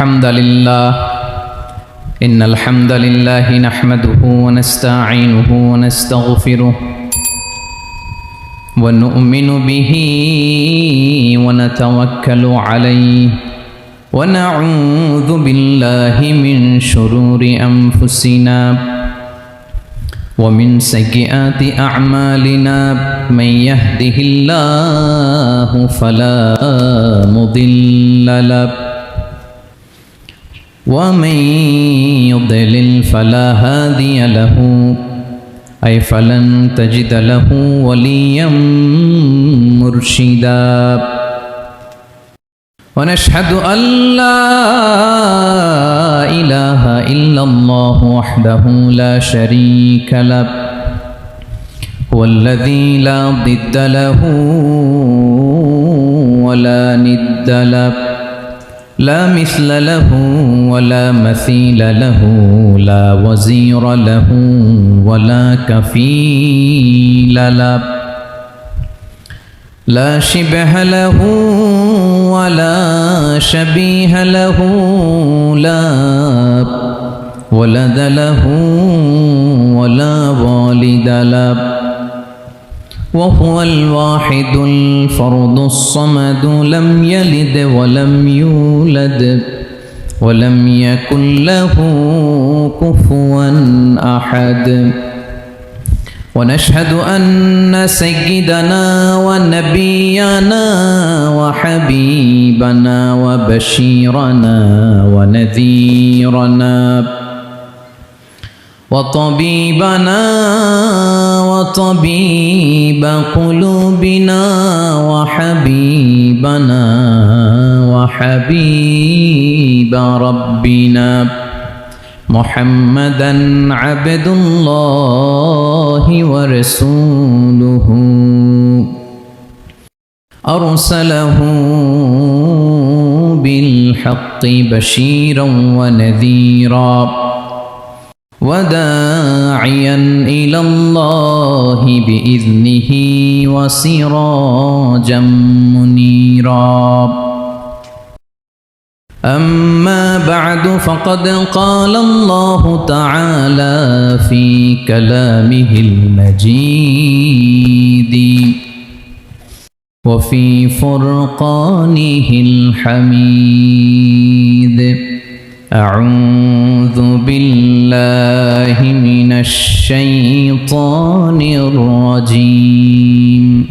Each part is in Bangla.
الحمد لله إن الحمد لله نحمده ونستعينه ونستغفره ونؤمن به ونتوكل عليه ونعوذ بالله من شرور أنفسنا ومن سيئات أعمالنا من يهده الله فلا مضل له ومن يضلل فلا هادي له أي فلن تجد له وليا مرشدا ونشهد أن لا إله إلا الله وحده لا شريك له هو الذي لا ضد له ولا ند له لا مثل له ولا مثيل له لا وزير له ولا كفيل له لا شبه له ولا شبيه له لا ولد له ولا والد له وهو الواحد الفرد الصمد لم يلد ولم يولد ولم يكن له كفوا أحد ونشهد أن سيدنا ونبينا وحبيبنا وبشيرنا ونذيرنا وطبيبنا وطبيب قلوبنا وحبيبنا وحبيب ربنا محمدا عبد الله ورسوله أرسله بالحق بشيرا ونذيرا وداعيا إلى الله بإذنه وسراجا منيرا أما بعد فقد قال الله تعالى في كلامه المجيد وفي فرقانه الحميد أعوذ بالله من الشيطان الرجيم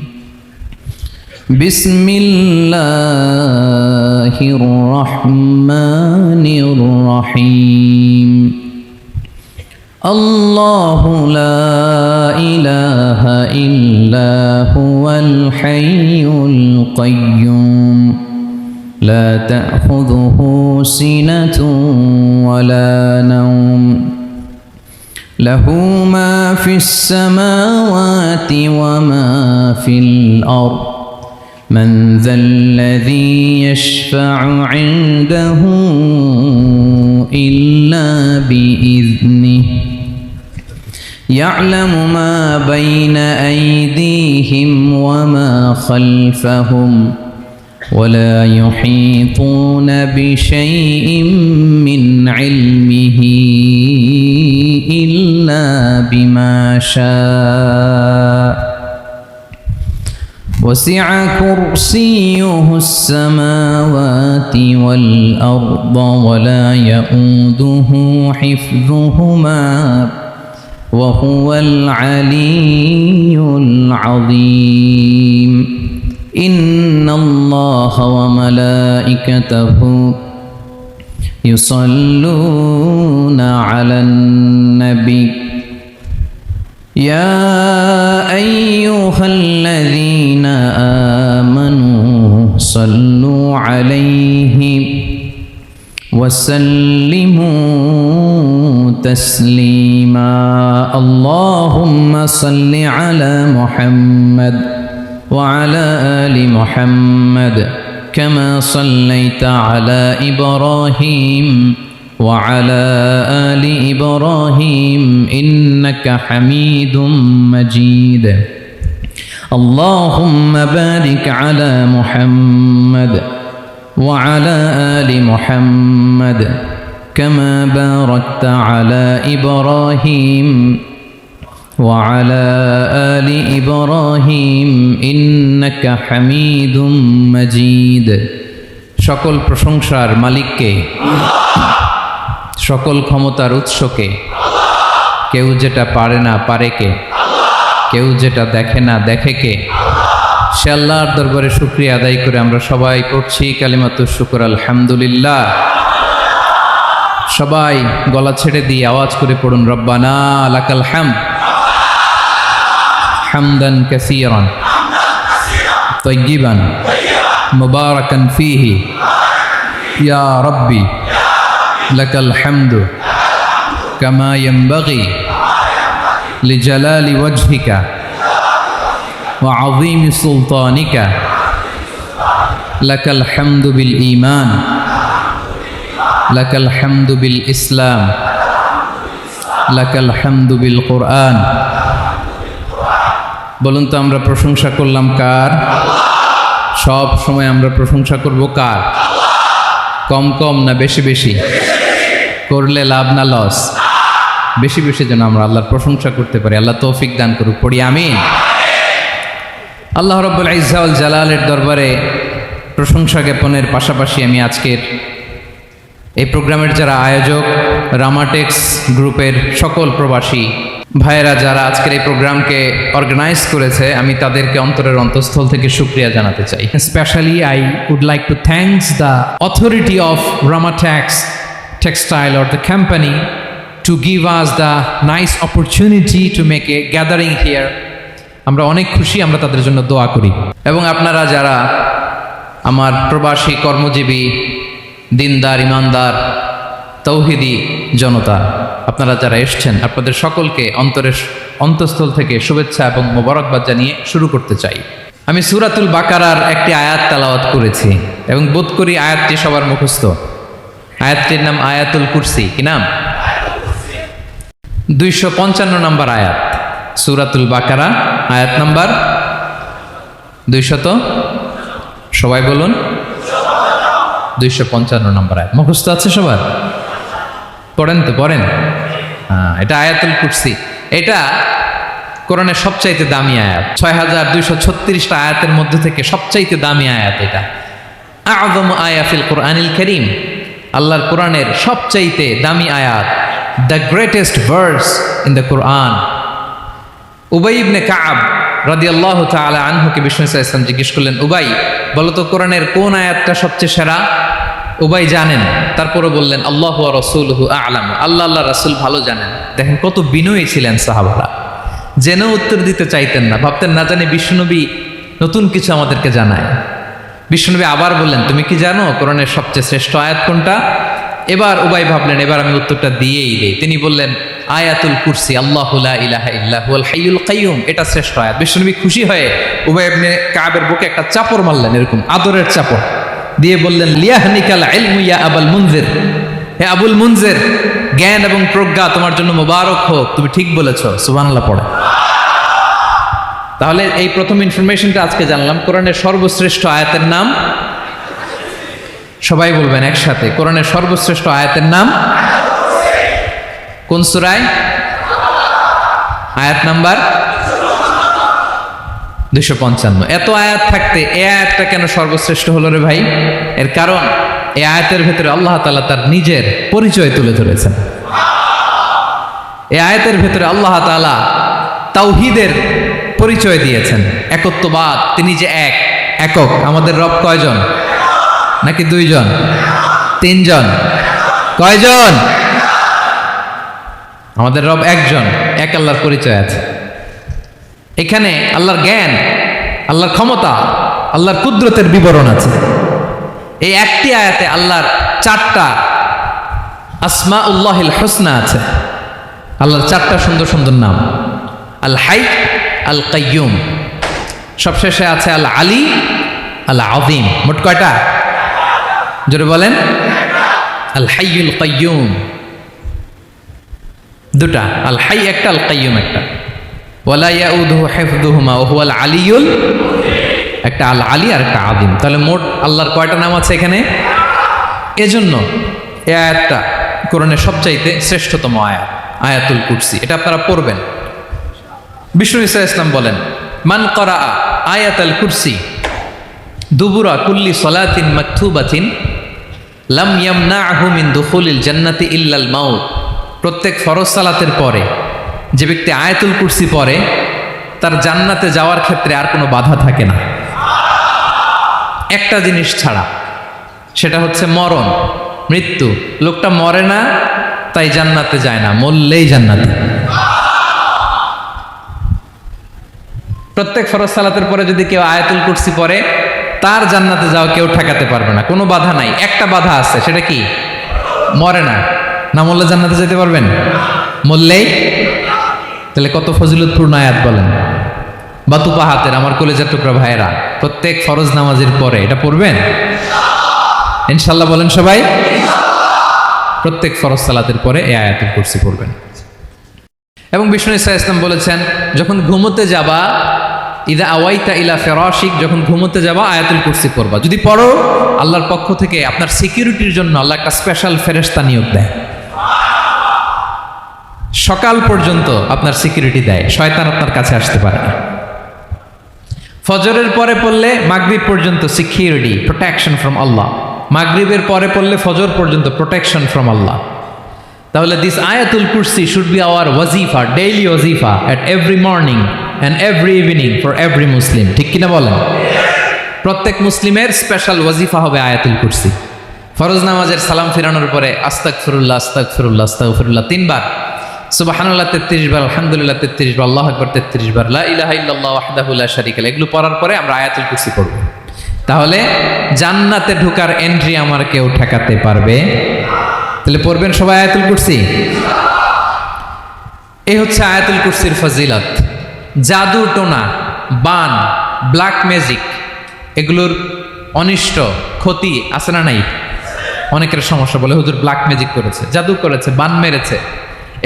بسم الله الرحمن الرحيم الله لا إله إلا هو الحي القيوم لا تأخذه سنة ولا نوم له ما في السماوات وما في الأرض من ذا الذي يشفع عنده إلا بإذنه يعلم ما بين أيديهم وما خلفهم ولا يحيطون بشيء من علمه إلا بما شاء وسع كرسيه السماوات والأرض ولا يؤوده حفظهما وهو العلي العظيم إن الله وملائكته يصلون على النبي يا أيها الذين آمنوا صلوا عليه وسلموا تسليما اللهم صل على محمد وعلى آل محمد كما صليت على إبراهيم وعلى آل إبراهيم إنك حميد مجيد اللهم بارك على محمد وعلى آل محمد كما باركت على إبراهيم وعلى آل إبراهيم إنك حميد مجيد সকল প্রশংসার মালিককে, সকল ক্ষমতার উৎসকে, কেউ যেটা পারে না পারে কে, কেউ যেটা দেখে না দেখে কে, সে আল্লাহর দরবারে শুকরিয়া আদায় করে আমরা সবাই পড়ছি কালিমাতুশ শুকর আলহামদুলিল্লাহ। সবাই গলা ছেড়ে দিয়ে আওয়াজ করে পড়ুন, রব্বানা লাকাল হামদ হামদান কাসীরান তাইয়িবান মুবারাকান ফীহি ইয়া রাব্বি লাকাল হামদু কামা ইয়ানবাগি লিজালালি ওয়াজহিকা ওয়া আযীমি সুলতানিকা লাকাল হামদু বিল ঈমান লাকাল হামদু বিল ইসলাম লাকাল হামদু বিল কুরআন। বলুন তো আমরা প্রশংসা করলাম কার? সব সময় আমরা প্রশংসা করব কার? কম কম না বেশি বেশি? করলে লাভ না লস? বেশি বেশি যেন আমরা আল্লাহর প্রশংসা করতে পারি। আল্লাহ তৌফিক দান করুক, পড়ি আমিন। আল্লাহ রাব্বুল ইজ্জা ওয়াল জালালের দরবারে প্রশংসা জ্ঞাপনের পাশাপাশি আমি আজকের এই প্রোগ্রামের যারা আয়োজক, রামাটেক্স গ্রুপের সকল প্রবাসী ভাইয়েরা যারা আজকের এই প্রোগ্রামকে অর্গানাইজ করেছে, আমি তাদেরকে অন্তরের অন্তঃস্থল থেকে শুকরিয়া জানাতে চাই। Specially I would like to thanks the authority of Ramatex textile or the company to give us the nice opportunity to make a gathering here. আমরা অনেক খুশি, আমরা তাদের জন্য দোয়া করি। এবং আপনারা যারা আমার প্রবাসী কর্মজীবী দিনদার ইমানদার তৌহিদি জনতা, আপনারা যারা এসছেন, আপনাদের সকলকে অন্তরের অন্তঃস্থল থেকে শুভেচ্ছা এবং মোবারকবাদ জানিয়ে শুরু করতে চাই। আমি সূরাতুল বাকারার একটি আয়াত তেলাওয়াত করেছি এবং বোধ করি আয়াতটি সবার মুখস্থ। আয়াতটির নাম আয়াতুল কুরসি। কি নাম? 255 নম্বর আয়াত, সূরাতুল বাকারা, আয়াত নাম্বার 200। সবাই বলুন 255 নম্বর আয়াত। মুখস্থ আছে সবার? পড়েন তো, পড়েন। এটা আয়াতুল কুরসি। এটা কোরআনের সবচাইতে দামি আয়াত। 6236টা আয়াতের মধ্যে থেকে সবচাইতে দামি আয়াত এটা। আযম আয়া ফিল কোরআনিল কারীম, আল্লাহর কোরআনের সবচাইতে দামি আয়াত, the greatest verse in the Quran. Ubai ibn Kab রাদিয়াল্লাহু তাআলা আনহুকে বিষ্ণু সাল্লাল্লাহু আলাইহি ওয়াসাল্লাম জিজ্ঞেস করলেন, উবাই বলো তো কোরআনের কোন আয়াতটা সবচেয়ে সেরা? উবাই জানেন, তারপরে বললেন আল্লাহু ওয়া রাসূলুহু আ'লাম, আল্লাহ আল্লাহ রাসূল ভালো জানেন। দেখেন কত বিনয়ী ছিলেন সাহাবারা, জেনেও উত্তর দিতে চাইতেন না, ভাবতেন না জানি বিষ্ণুনবী নতুন কিছু আমাদেরকে জানায়। বিষ্ণুনবী আবার বললেন, তুমি কি জানো কোরআনের সবচেয়ে শ্রেষ্ঠ আয়াত কোনটা? এবার উবাই ভাবলেন এবার আমি উত্তরটা দিয়েই দেই। তিনি বললেন আয়াতুল কুরসি, আল্লাহু লা ইলাহা ইল্লা হুয়াল হাইয়ুল কাইয়ুম, এটা শ্রেষ্ঠ আয়াত। বিষ্ণুনবী খুশি হয়ে উবাই ইবনে কাবের বুকে একটা চাপড় মারলেন, এরকম আদরের চাপড় দিয়ে বললেন, লিয়াহনিকাল ইলমু ইয়া আবুল মুনজির, হে আবুল মুনজির, জ্ঞান এবং প্রজ্ঞা তোমার জন্য মোবারক হোক, তুমি ঠিক বলেছো। সুবহানাল্লাহ পড়ে। তাহলে এই প্রথম ইনফরমেশনটা আজকে জানলাম, কোরআনের সর্বশ্রেষ্ঠ আয়াতের নাম, সবাই বলবেন একসাথে, কোরআনের সর্বশ্রেষ্ঠ আয়াতের নাম কোন সূরায়? আয়াত নাম্বার 255। এত আয়াত থাকতে এই আয়াতটা কেন সর্বশ্রেষ্ঠ হলো রে ভাই? এর কারণ এই আয়াতের ভেতরে আল্লাহ তাআলা তার নিজের পরিচয় তুলে ধরেছেন। এই আয়াতের ভেতরে আল্লাহ তাআলা তাওহীদের পরিচয় দিয়েছেন, একত্ববাদ, তিনি যে এক, একক। আমাদের রব কয়জন? নাকি দুইজন? তিনজন? কয়জন? আমাদের রব একজন, এক আল্লাহর পরিচয় আছে। এখানে আল্লাহর জ্ঞান, আল্লাহর ক্ষমতা, আল্লাহর কুদরতের বিবরণ আছে। এই একটি আয়াতে আল্লাহর 4টা আসমাউল্লাহিল হুসনা আছে। আল্লাহর 4টা সুন্দর সুন্দর নাম, আল হাই, আল কাইয়ুম, সবশেষে আছে আল আলী, আল আযীম। মোট কয়টা? জোরে বলেন। আল হাইয়ুল কাইয়ুম 2টা, আল হাই একটা, আল কাইয়ুম একটা। ওয়ালা ইয়াউদুহু হিফযুহুমা ওয়া হুয়াল আলিয়ুল, একটা আল আলী আর একটা আদিম। তাহলে মোট আল্লাহর কয়টা নাম আছে এখানে? এজন্য এই আয়াতটা কোরআনের সবচাইতে শ্রেষ্ঠতম আয়াত, আয়াতুল কুরসি। এটা আপনারা পড়বেন। বিষ্ণু ঈসা ইসলাম বলেন, মান করা আয়াতুল কুরসি দুবুরা কুল্লি সলাতিন মাকতুবাতিন লাম ইয়ামনাহু মিন দুখুলিল জান্নাতি ইল্লাল মাউত। প্রত্যেক ফরজ সালাতের পরে যে ব্যক্তি আয়াতুল কুরসি পড়ে তার জান্নাতে যাওয়ার ক্ষেত্রে আর কোনো বাধা থাকে না, একটা জিনিস ছাড়া, সেটা হচ্ছে মরণ, মৃত্যু। লোকটা মরে না তাই জান্নাতে যায় না, মরলেই জান্নাতে। প্রত্যেক ফরজ সালাতের পরে যদি কেউ আয়াতুল কুরসি পড়ে তার জান্নাতে যাওয়া কেউ ঠেকাতে পারবে না, কোনো বাধা নাই। একটা বাধা আছে, সেটা কি? মরে না। না মরলে জান্নাতে যেতে পারবেন? মরলেই। তাহলে কত ফজিলতপূর্ণ আয়াত বলেন। বাতুপা হাতের আমার কলেজের টুকরা ভাইয়েরা, প্রত্যেক ফরজ নামাজের পরে এটা পড়বেন ইনশাল্লাহ। বলেন সবাই, প্রত্যেক ফরজ সালাতের পরে এই আয়াতুল কুরসি পড়বেন। এবং বিষ্ণু ঈসা ইসলাম বলেছেন, যখন ঘুমোতে যাবা, ইদা আওয়াইতা ইলা ফিরাশিক, যখন ঘুমোতে যাবা আয়াতুল কুরসি পড়বা। যদি পড়ো, আল্লাহর পক্ষ থেকে আপনার সিকিউরিটির জন্য আল্লাহ একটা স্পেশাল ফেরেশতা নিয়োগ দেয়। সকাল পর্যন্ত আপনার সিকিউরিটি দেয়, শয়তান আপনার কাছে আসতে পারে না। ফজরের পরে পড়লে মাগরিব পর্যন্ত সিকিউরিটি, প্রোটেকশন ফ্রম আল্লাহ। মাগরিবের পরে পড়লে ফজর পর্যন্ত প্রোটেকশন ফ্রম আল্লাহ। তাহলে this Ayatul Kursi should be our ওয়াজিফা, ডেইলি ওয়াজিফা at every morning and every evening for every Muslim. ঠিক কিনা বলেন? প্রত্যেক মুসলিমের স্পেশাল ওয়াজিফা হবে আয়াতুল কুরসি। ফরজ নামাজের সালাম ফিরানোর পরে আস্তাগফিরুল্লাহ আস্তাগফিরুল্লাহ আস্তাগফিরুল্লাহ 3 বার, সুবহানাল্লাহ 33 বার, আলহামদুলিল্লাহ 33 বার, আল্লাহু আকবার 33 বার, লা ইলাহা ইল্লাল্লাহু ওয়াহদাহু লা শারীকা লাহু। এগুলো পড়ার পরে আমরা আয়াতুল কুরসি পড়ব। তাহলে জান্নাতে ঢোকার এন্ট্রি আমার কেউ ঠেকাতে পারবে। তাহলে পড়বেন সবাই আয়াতুল কুরসি। এই হচ্ছে আয়াতুল কুরসির ফজিলত। জাদু টোনা, বান, ব্ল্যাক ম্যাজিক, এগুলোর অনিষ্ট ক্ষতি আছে না নাই? অনেকের সমস্যা, বলে হুজুর ব্ল্যাক ম্যাজিক করেছে, জাদু করেছে, বান মেরেছে।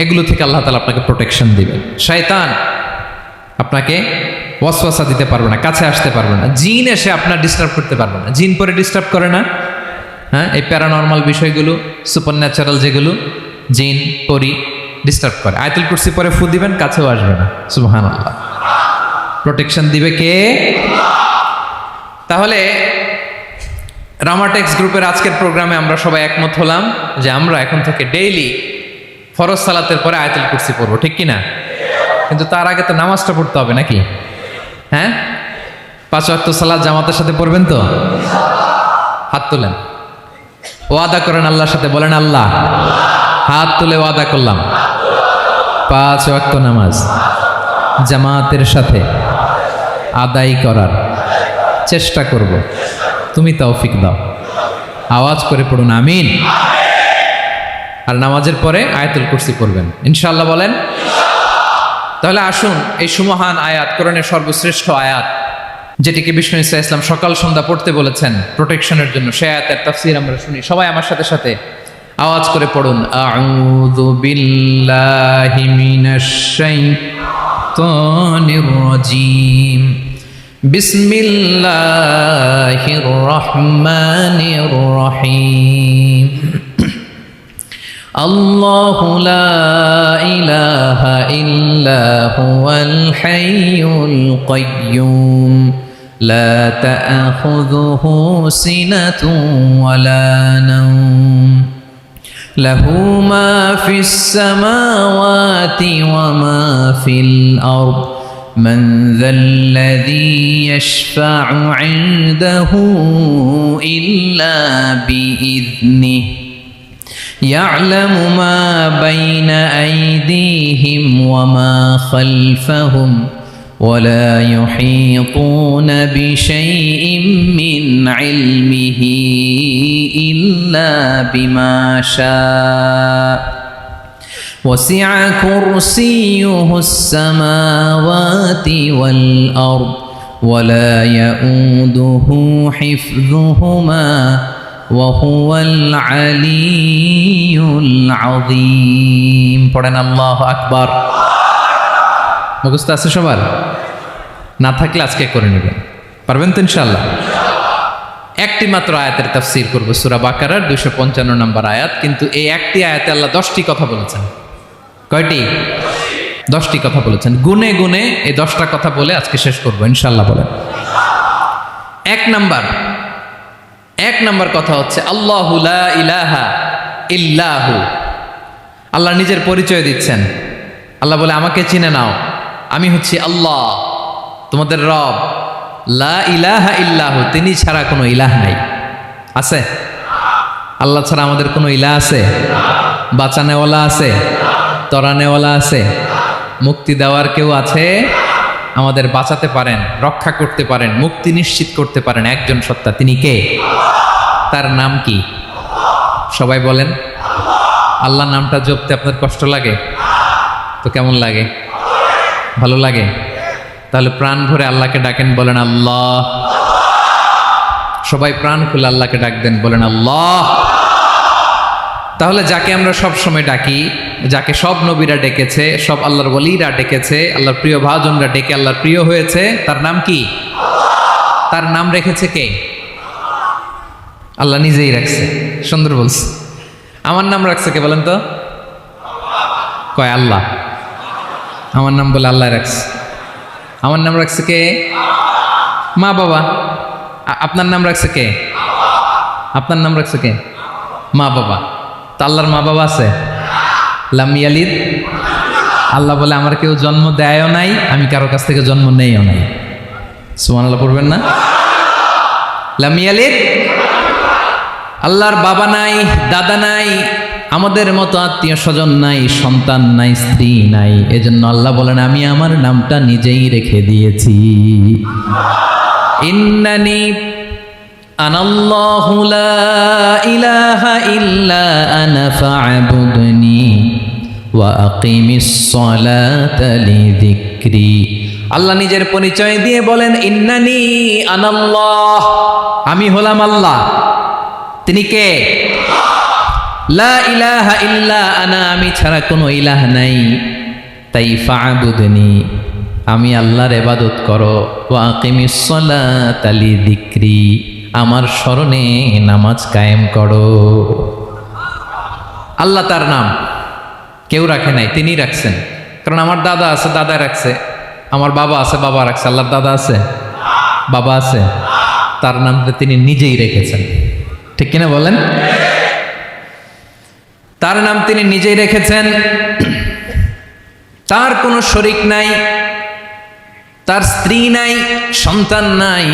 এগুলো থেকে আল্লাহ তাআলা আপনাকে প্রোটেকশন দিবেন। শয়তান আপনাকে ওয়াসওয়াসা দিতে পারবে না, কাছে আসতে পারবে না। জিন এসে আপনার ডিস্টার্ব করতে পারবে না। জিন পরে ডিস্টার্ব করে না? হ্যাঁ, এই প্যারানর্মাল বিষয়গুলো, সুপার ন্যাচারাল যেগুলো, জিন পরি ডিস্টার্ব করে। আয়াতুল কুরসি পরে ফু দিবেন, কাছেও আসবে না। সুবহানাল্লাহ। প্রোটেকশন দিবে কে? তাহলে রামাটেক্স গ্রুপের আজকের প্রোগ্রামে আমরা সবাই একমত হলাম যে আমরা এখন থেকে ডেইলি ফরজ সালাতের পরে আয়াতুল কুরসি পড়বো, ঠিক কিনা? কিন্তু তার আগে তো নামাজটা পড়তে হবে নাকি? হ্যাঁ, 5 ওয়াক্ত সালাত জামাতের সাথে পড়বেন তো? হাত তোলেন, ওয়াদা করেন আল্লাহর সাথে, বলেন আল্লাহ, হাত তুলে ওয়াদা করলাম 5 ওয়াক্ত নামাজ জামাতের সাথে আদায় করার চেষ্টা করব, তুমি তৌফিক দাও। আওয়াজ করে পড়ুন আমিন। আর নামাজের পরে আয়াতুল কুরসি পড়বেন ইনশাআল্লাহ, বলেন। তাহলে আসুন এই সুমহান আয়াত, কোরআনের সর্বশ্রেষ্ঠ আয়াত, যেটিকে বিষ্ণু ঈসা ইসলাম সকাল সন্ধ্যা পড়তে বলেছেন প্রোটেকশনের জন্য, সে আয়াতের তাফসীর আমরা শুনি। সবাই আমার সাথে সাথে আওয়াজ করে পড়ুন, আউযু বিল্লাহি মিনাশ শাইতানির রাজীম, বিসমিল্লাহির রহমানির রহিম। আল্লাহু লা ইলাহা ইল্লা হুয়াল হাইয়ুল কাইয়্যুম লা তা'খুযুহু সিনাতুন ওয়ালা নাওম লাহু মা ফিস সামাওয়াতি ওয়া মা ফিল আরদ মান যাল্লাযী ইয়াশফা'ু 'ইনদাহু ইল্লা বিইذনিহি يعلم ما بين أيديهم وما خلفهم ولا يحيطون بشيء من علمه إلا بما شاء وسع كرسيه السماوات والأرض ولا يؤوده حفظهما وهو العلي العظيم। পড়েন আল্লাহু আকবার। মুখস্থ আছে সবার? না থাকলে আজকে করে নেবেন। পারবেন তো ইনশাআল্লাহ? একটি মাত্র আয়াতের তাফসীর করব, সূরা বাকারার 255 নম্বর আয়াত। কিন্তু এই একটি আয়াতে আল্লাহ 10টি কথা বলেছেন। কয়টি? 10টি কথা বলেছেন। গুনে গুনে এই 10টা কথা বলে আজকে শেষ করব ইনশাআল্লাহ। বলেন এক নাম্বার কথা হচ্ছে আল্লাহু লা ইলাহা ইল্লাহু। আল্লাহ নিজের পরিচয় দিচ্ছেন। আল্লাহ বলে আমাকে চিনে নাও, আমি হচ্ছি আল্লাহ তোমাদের রব। লা ইলাহা ইল্লাহু, তিনি ছাড়া কোনো ইলাহ নাই। আছে? আল্লাহ ছাড়া আমাদের কোনো ইলাহ আছে? বাঁচানেওয়ালা আছে? তরানেওয়ালা আছে? মুক্তি দেওয়ার কেউ আছে? আমাদের বাঁচাতে পারেন, রক্ষা করতে পারেন, মুক্তি নিশ্চিত করতে পারেন একজন সত্তা। তিনি কে? তার নাম কি? সবাই বলেন। আল্লাহ নামটা জপতে আপনার কষ্ট লাগে তো কেমন লাগে? ভালো লাগে? তাহলে প্রাণ ভরে আল্লাহকে ডাকেন, বলেন আল্লাহ। সবাই প্রাণ খুলে আল্লাহকে ডাক দেন, বলেন আল্লাহ। তাহলে যাকে আমরা সব সময় ডাকি, যাকে সব নবীরা ডেকেছে, সব আল্লাহর ওলিরা ডেকেছে, আল্লাহর প্রিয় ভাজনরা ডেকে আল্লাহর প্রিয় হয়েছে, তার নাম কি? তার নাম রেখেছে কে? আল্লাহ নিজেই রাখছে। সুন্দর বলছে। আমার নাম রাখছে কে বলেন তো? কয় আল্লাহ। আমার নাম বলে আল্লাহ রাখছে। আমার নাম রাখছে কে? মা বাবা। আপনার নাম রাখছে কে? আপনার নাম রাখছে কে? মা বাবা। তা আল্লাহর মা বাবা আছে? লাম ইয়ালিদ। আল্লাহ বলে আমার কেউ জন্ম দেয়ও নাই, আমি কারো কাছ থেকে জন্ম নেইও নাই। সুবহানাল্লাহ পড়বেন না? লাম ইয়ালিদ। আল্লাহর বাবা নাই, দাদা নাই, আমাদের মতো আত্মীয় স্বজন নাই, সন্তান নাই, স্ত্রী নাই। এজন্য আল্লাহ বলেন আমি আমার নামটা নিজেই রেখে দিয়েছি। ইন্নানি আনাল্লাহু লা ইলাহা ইল্লা আনা ফা'বুদনি ওয়া আকিমিস সালাতা লিযিকরি। আল্লাহ নিজের পরিচয় দিয়ে বলেন ইন্নানি আনাল্লাহ, আমি হলাম আল্লাহ। তিনি কে? লা ইলাহা ইল্লা আনা, আমি ছাড়া কোনো ইলাহ নাই। তাই ফা'বুদনি, আমি আল্লাহর ইবাদত করো। ওয়া আকিমিস সালাতা লিযিকরি, আমার স্মরণে নামাজ কায়েম করো। আল্লাহ তার নাম কেউ রাখে নাই, তিনি রাখছেন। কারণ আমার দাদা আছে, দাদা রাখছে। আমার বাবা আছে, বাবা রাখছে। আল্লাহর দাদা আছে? বাবা আছে? তার নামটা তিনি নিজেই রেখেছেন। ঠিক কিনা বলেন? তার নাম তিনি নিজেই রেখেছেন। তার কোনো শরীক নাই, তার স্ত্রী নাই, সন্তান নাই,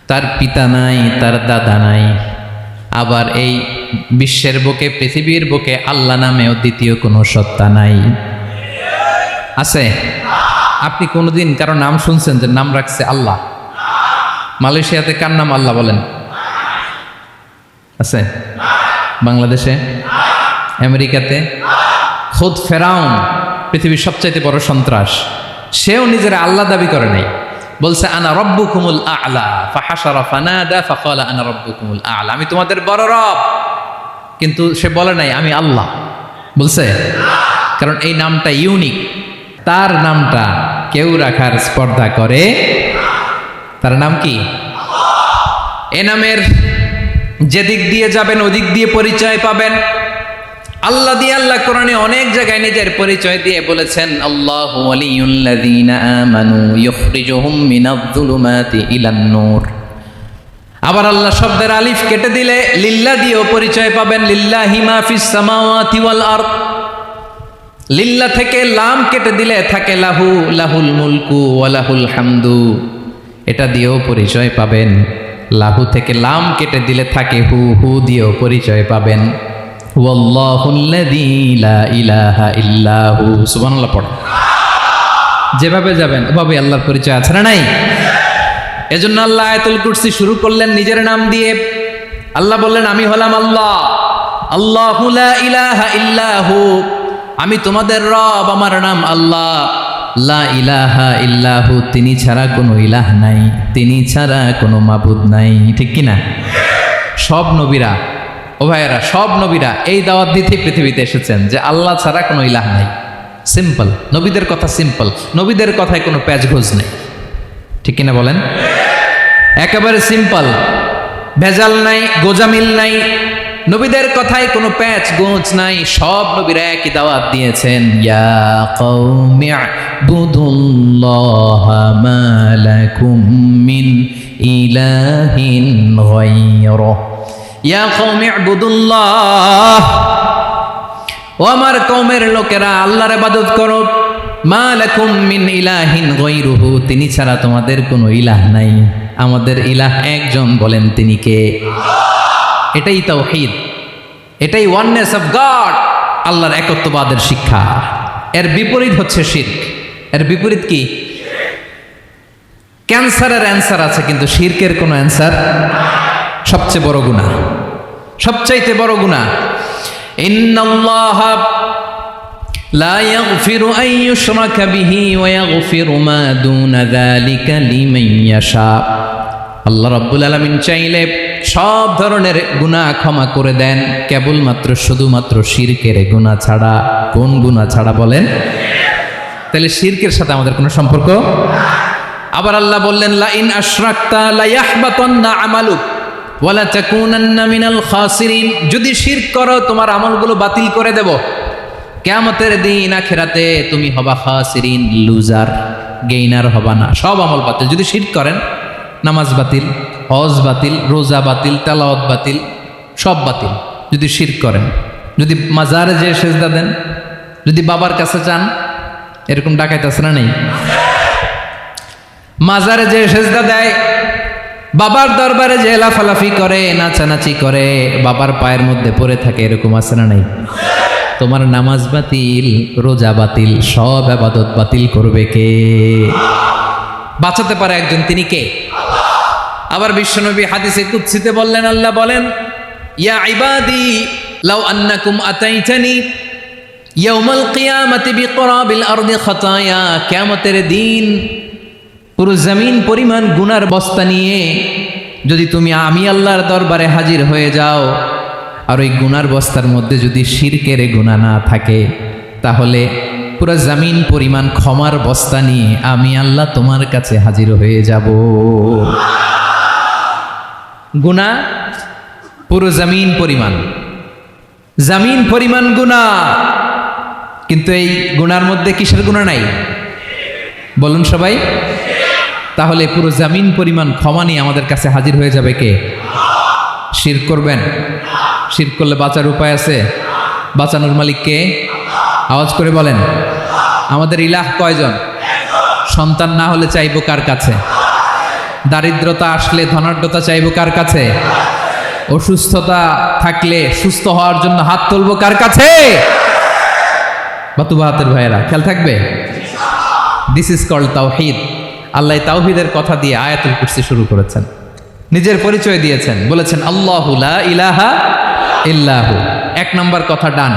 তার পিতা নাই, তার দাদা নাই। আবার এই বিশ্বের বুকে, পৃথিবীর বুকে আল্লাহ নামেও দ্বিতীয় কোনো সত্তা নাই। আছে? আপনি কোনোদিন কারো নাম শুনছেন যে নাম রাখছে আল্লাহ? মালয়েশিয়াতে কার নাম আল্লাহ বলেন? আছে? বাংলাদেশে? আমেরিকাতে? খুদ ফেরাউন, পৃথিবীর সবচাইতে বড় সন্ত্রাস, সেও নিজের আল্লাহ দাবি করে নাই। বলছে আনা রব্বুকুমুল আ'লা, ফাহাশারা ফানাদা ফাকালা আনা রব্বুকুমুল আ'লা, আমি তোমাদের বড় রব। কিন্তু সে বলে নাই আমি আল্লাহ। বলছে? কারণ এই নামটা ইউনিক। তার নামটা কেউ রাখার স্পর্ধা করে। তার নাম কি? এ নামের যেদিক দিয়ে যাবেন ওদিক দিয়ে পরিচয় পাবেন। আল্লাহ দিয়ে আল্লাহ কোরআনে অনেক জায়গায় নিজের পরিচয় দিয়ে বলেছেন আল্লাহু ওয়ালিয়ুল্লাযীনা আমানু ইখরিজুহুম মিনায-যুলুমাতি ইলান-নূর। আবার আল্লাহ শব্দের আলিফ কেটে দিলে লিল্লাহ দিয়েও পরিচয় পাবেন। লিল্লাহি মা ফিস সামাওয়াতি ওয়াল আরদ। লিল্লাহ থেকে লাম কেটে দিলে থাকে লাহু, লাহুল মুলকু ওয়া লাহুল হামদু, এটা দিয়েও পরিচয় পাবেন। লাহু থেকে লাম কেটে দিলে থাকে হু, হু দিয়েও পরিচয় পাবেন। ওয়াল্লাহুল্লাযী লা ইলাহা ইল্লাহু। সুবহানাল্লাহ পড়ো। যেভাবে যাবেন ওভাবে আল্লাহর পরিচয় আছে না নাই? এজন্য আল্লাহ আয়াতুল কুরসি শুরু করলেন নিজের নাম দিয়ে। আল্লাহ বললেন আমি হলাম আল্লাহ। আল্লাহু লা ইলাহা ইল্লাহু, আমি তোমাদের রব, আমার নাম আল্লাহ। লা ইলাহা ইল্লাহু, তিনি ছাড়া কোনো ইলাহ নাই, তিনি ছাড়া কোনো মাবুদ নাই। ঠিক কিনা? সব নবীরা, ও ভাইয়েরা, সব নবীরা এই দাওয়াত দিতে পৃথিবীতে এসেছেন যে আল্লাহ ছাড়া কোনো ইলাহ নাই। সিম্পল। নবীদের কথা সিম্পল, নবীদের কথায় কোনো প্যাচগোজ নেই। ঠিক কিনা বলেন? একেবারে সিম্পল, ভেজাল নাই, গোজামিল নাই, নবীদের কথায় কোনো প্যাচ গোছ নাই। সব নবীরা একই দাওয়াত দিয়েছেন, ইয়া কওমি ইবুদুল্লাহা মা লাকুম মিন ইলাহিন গায়রুহ। ইয়া কওমি ইবুদুল্লাহ, ও আমার কওমের লোকেরা আল্লাহর ইবাদত করো। মা লাকুম মিন ইলাহিন গায়রুহু, তিনি ছাড়া তোমাদের কোনো ইলাহ নাই। আমাদের ইলাহ একজন, বলেন তিনি কে? এটাই তাওহীদ, এটাই ওয়াননেস অফ গড, আল্লাহর একত্ববাদের শিক্ষা। এর বিপরীত হচ্ছে শিরক। এর বিপরীত কি? ক্যান্সারের অ্যান্সার আছে, কিন্তু শিরকের কোনো অ্যান্সার। সবচেয়ে বড় গুনাহ, সবচাইতে বড় গুনাহ। ইন্নাল্লাহা লা ইয়াগফিরু আন ইউশরাকা বিহি ওয়া ইয়াগফিরু মা দুনা যালিকা লিমান ইয়াশা। আল্লাহ রাব্বুল আলামিন চাইলে সব ধরনের গুনাহ ক্ষমা করে দেন, কেবলমাত্র শুধুমাত্র শিরকের গুনাহ ছাড়া। কোন গুনাহ ছাড়া বলেন? তাহলে শিরকের সাথে আমাদের কোনো সম্পর্ক। আবার আল্লাহ বললেন, লা ইন আশরাকতা লা ইয়াহবাতান্না আমালুক ওয়া লা তাকুনান্না মিনাল খাসিরিন। যদি শিরক করো তোমার আমলগুলো বাতিল করে দেব, কিয়ামতের দিন আখিরাতে তুমি হবা খাসিরিন, লুজার, গেইনার হবা না। সব আমল বাতিল যদি শিরক করেন। নামাজ বাতিল, হজ বাতিল, রোজা বাতিল, তেলাওয়াত বাতিল, সব বাতিল যদি শিরক করেন। যদি মাজারে যে সেজদা দেন, যদি বাবার কাছে চান, এরকম ডাকাইতে আছে না নেই? মাজারে যে সেজদা দেয়, বাবার দরবারে যে লাফালাফি করে, নাচানাচি করে, বাবার পায়ের মধ্যে পড়ে থাকে, এরকম আছে না নাই? তোমার নামাজ বাতিল, রোজা বাতিল, সব ইবাদত বাতিল করবে কে? বাঁচাতে পারে একজন, তিনি কে? আবার বিশ্বনবী হাদিসে কুদসিতে বললেন, আল্লাহ বলেন, ইয়া ইবাদি লাউ আন্নাকুম আতাইতানি ইয়াউমাল কিয়ামাতি বিকরাবিল আরদি খাতায়া। কিয়ামতের দিন পুরো জমিন পরিমাণ গুনার বস্তা নিয়ে যদি তুমি আমি আল্লাহর দরবারে হাজির হয়ে যাও, আর ওই গুনার বস্তার মধ্যে যদি শিরকের গুনাহ না থাকে, তাহলে পুরো জমিন পরিমাণ ক্ষমার বস্তা নিয়ে আমি আল্লাহ তোমার কাছে হাজির হয়ে যাব। গুনাহ পুরো জমিন পরিমাণ, জমিন পরিমাণ গুনাহ, কিন্তু এই গুনার মধ্যে কিসের গুনাহ নাই? বলুন সবাই। তাহলে পুরো জমিন পরিমাণ ক্ষমা নিয়ে আমাদের কাছে হাজির হয়ে যাবে কে? শিরক করবেন? শিরক করলে বাঁচার উপায় আছে? বাঁচানোর মালিক কে? আওয়াজ করে বলেন। আমাদের ইলাহ কয়জন? সন্তান না হলে চাইবো কার কাছে? দারিদ্রতা আসলে ধনাঢ্যতা চাইবো কার কাছে? অসুস্থতা থাকলে সুস্থ হওয়ার জন্য হাত তুলবো কার কাছে? বাতু বাহাতের ভাইয়েরা, খেয়াল থাকবে। দিস ইজ কল্ড তাওহীদ। আল্লাহ তাওহীদের কথা দিয়ে আয়াতুল কুরসি শুরু করেছেন, নিজের পরিচয় দিয়েছেন, বলেছেন আল্লাহু লা ইলাহা ইল্লাহু। এক নম্বর কথা ডান।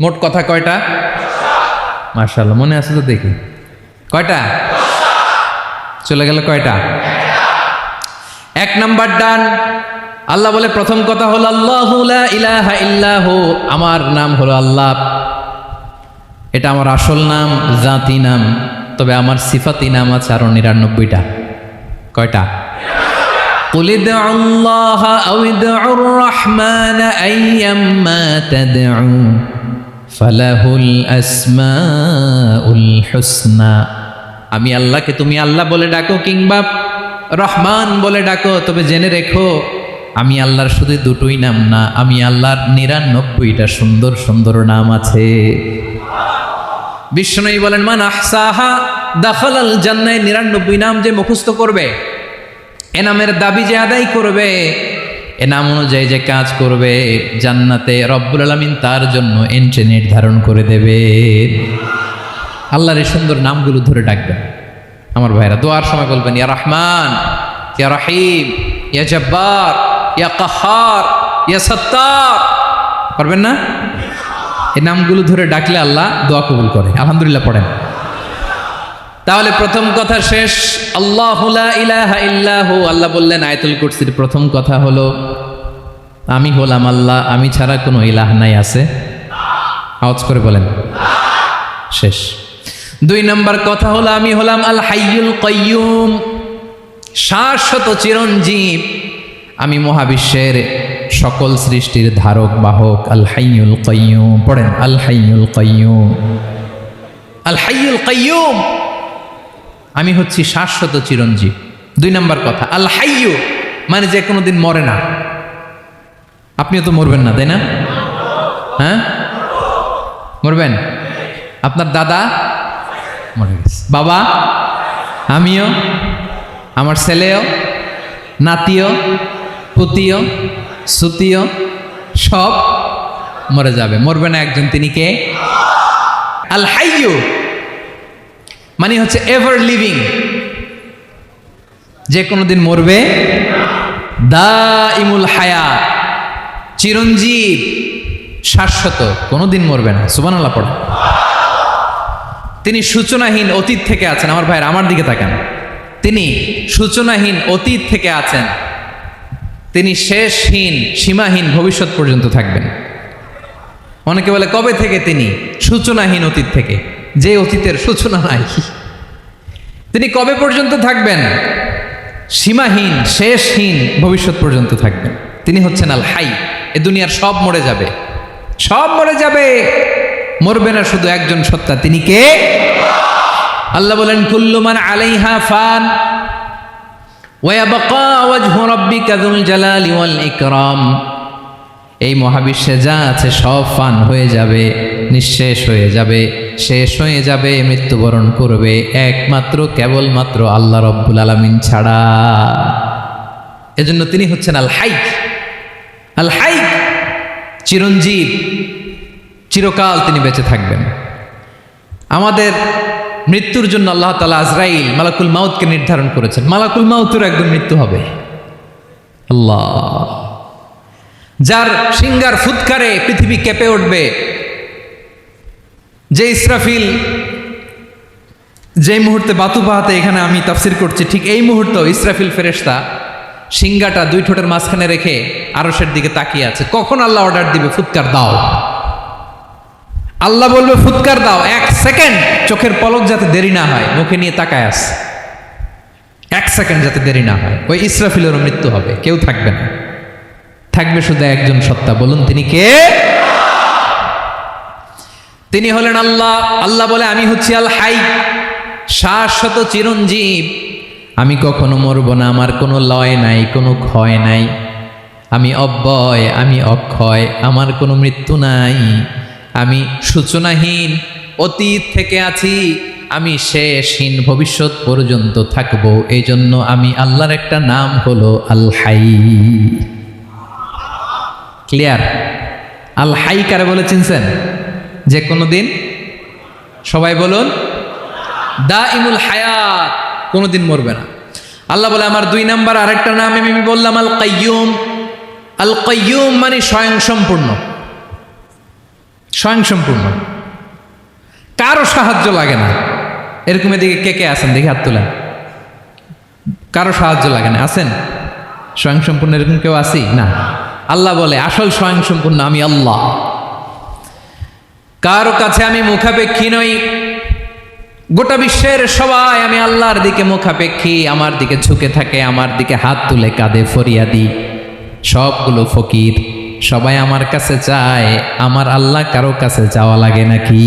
মোট কথা কয়টা? মাশাআল্লাহ, মনে আছে তো দেখি। কয়টা? চলে গেল কয়টা? এক নাম্বার ডান। আল্লাহ বলে প্রথম কথা হলো আল্লাহু লা ইলাহা ইল্লাহু, আমার নাম হলো আল্লাহ। এটা আমার আসল নাম, জাতি নাম। তবে আমার সিফাতি নাম আছে আরো ৯৯টা। কয়টা? কুল ইদউল্লাহা আও ইদউর রাহমান আইয়াম্মা তাদউ ফালাহুল আসমাউল হুসনা। আমি আল্লাহকে তুমি আল্লাহ বলে ডাকো কিংবা রহমান বলে ডাকো, তবে জেনে রেখো আমি আল্লাহর শুধু দুটোই নাম না, আমি আল্লাহর ৯৯টা সুন্দর সুন্দর নাম আছে। বিষ্ণু বলেন, মান আহসাহা দাখালাল জান্নাহ। ৯৯ নাম যে মুখস্থ করবে, এ নামের দাবি যে আদায় করবে, এ নাম অনুযায়ী যে কাজ করবে, জান্নাতে রব্বুল আলামিন তার জন্য এন্ট্রি নির্ধারণ করে দেবে। আল্লাহর এই সুন্দর নামগুলো ধরে ডাকবেন। আমার ভাইরা, দোয়ার সময় বলবেন ইয়া রহমান, ইয়া রহিম, ইয়া জব্বার, ইয়া কাহার, ইয়া সত্তার। পারবেন না? এই নামগুলো ধরে ডাকলে আল্লাহ দোয়া কবুল করে। আলহামদুলিল্লাহ পড়েন। তাহলে প্রথম কথা শেষ, আল্লাহু লা ইলাহা ইল্লাহু। আল্লাহ বললেন আয়াতুল কুরসির প্রথম কথা হলো আমি হলাম আল্লাহ, আমি ছাড়া কোনো ইলাহ নাই। আছে? আওয়াজ করে বলেন। শেষ। দুই নম্বর কথা হলো আমি হলাম আল হাইয়ুল কাইয়ুম, শাশ্বত চিরঞ্জীব। আমি মহাবিশ্বের সকল সৃষ্টির ধারক বাহক। আল হাইয়ুল কাইয়ুম, পড়েন আল হাইয়ুল কাইয়ুম, আল হাইয়ুল কাইয়ুম। আমি হচ্ছি শাশ্বত চিরঞ্জীব। দুই নম্বর কথা, আল হাইয়ু মানে যে কোনোদিন মরে না। আপনিও তো মরবেন না, তাই না? হ্যাঁ, মরবেন? আপনার দাদা মরে গেছে, বাবা, আমিও, আমার ছেলেও, নাতিও, পুতিও, সুতিও সব মরে যাবে। মরবে না একজন, তিনি কে? আল হাইয়ু মানে হচ্ছে এভার লিভিং, যে কোনোদিন মরবে। দাইমুল হায়াত, চিরঞ্জীব, শাশ্বত, কোনোদিন মরবে না। সুবহানাল্লাহ পড়ে। তিনি সূচনাহীন অতীত থেকে আছেন। আমার ভাইয়ের আমার দিকে তাকান। তিনি সূচনাহীন অতীত থেকে আছেন। তিনি শেষহীন সীমাহীন ভবিষ্যৎ পর্যন্ত থাকবেন। অনেকে বলে কবে থেকে? তিনি সূচনাহীন অতীত থেকে, যে অতীতের সূচনা নাই। তিনি কবে পর্যন্ত থাকবেন? সীমাহীন শেষহীন ভবিষ্যৎ পর্যন্ত থাকবেন। তিনি হচ্ছেন আল হাই। এ দুনিয়ার সব মরে যাবে, সব মরে যাবে, মরবে না শুধু একজন সত্তা। তিনি কে? আল্লাহ বলেন কুল্লু মান আলাইহা ফান ওয়া ইয়াবকা ওয়াজহু রাব্বিকা যুল জালালি ওয়াল ইকরাম। এই মহাবিশ্বে যা আছে সব ফান হয়ে যাবে, নিঃশেষ হয়ে যাবে, শেষ হয়ে যাবে, মৃত্যুবরণ করবে, একমাত্র কেবলমাত্র আল্লাহ রব্বুল আলামিন ছাড়া। এজন্য তিনি হচ্ছেন আল হাই। আল হাই চিরঞ্জীব, চিরকাল তিনি বেঁচে থাকবেন। আমাদের মৃত্যুর জন্য আল্লাহ তাআলা আজরাইল মালাকুল মাউতকে নির্ধারণ করেছেন। মালাকুল মাউতের একদম মৃত্যু হবে। আল্লাহ, যার সিংহার ফুৎকারে পৃথিবী কেঁপে উঠবে, যে ইসরাফিল যে মুহূর্তে বাতু পাহাতে এখানে আমি তাফসির করছি, ঠিক এই মুহূর্তে ইসরাফিল ফেরেশতা সিংহাটা দুই ঠোঁটের মাঝখানে রেখে আরশের দিকে তাকিয়ে আছে। কখন আল্লাহ অর্ডার দিবে ফুৎকার দাও, আল্লাহ বলবে ফুৎকার দাও, এক সেকেন্ড চোখের পলক যাতে দেরি না হয়, মুখে নিয়ে তাকায় আছে, এক সেকেন্ড যাতে দেরি না হয়, ওই ইসরাফিলেরও মৃত্যু হবে, কেউ থাকবে না, থাকবে শুধু একজন সত্তা। বলুন তিনি কে? তিনি হলেন আল্লাহ। আল্লাহ বলে আমি হচ্ছি আল হাই, শাশ্বত চিরঞ্জীব। আমি কখনো মরব না, আমার কোনো লয় নাই, কোনো ক্ষয় নাই। আমি অব্যয়, আমি অক্ষয়, আমার কোনো মৃত্যু নাই। আমি সূচনাহীন অতীত থেকে আছি, আমি শেষহীন ভবিষ্যৎ পর্যন্ত থাকব। এই জন্য আমি আল্লাহর একটা নাম হলো আল হাই। ক্লিয়ার? আল হাই কারে বলে চিনছেন? যে কোনো দিন, সবাই বলুন, দাইমুল হায়াত, কোনোদিন মরবে না। আল্লাহ বলে আমার দুই নাম্বার আরেকটা নাম আমি বললাম আল কাইয়ুম। আল কাইয়ুম মানে স্বয়ংসম্পূর্ণ, স্বয়ংসম্পূর্ণ, কারো সাহায্য লাগে না। এরকম এদিকে কে কে আছেন দেখি হাত তোলেন। কারো সাহায্য লাগে না, আছেন? স্বয়ংসম্পূর্ণ এরকম কেউ আছি না? আল্লাহ বলে আসল স্বয়ংসম্পূর্ণ আমি আল্লাহ। কারো কাছে আমি মুখাপেক্ষী নই। গোটা বিশ্বের সবাই আমি আল্লাহর দিকে মুখাপেক্ষী, আমার দিকে ঝুঁকে থাকে, আমার দিকে হাত তুলে কাঁদে ফরিয়াদি। সবগুলো ফকির, সবাই আমার কাছে চায়। আমার আল্লাহ কারো কাছে চাওয়া লাগে নাকি?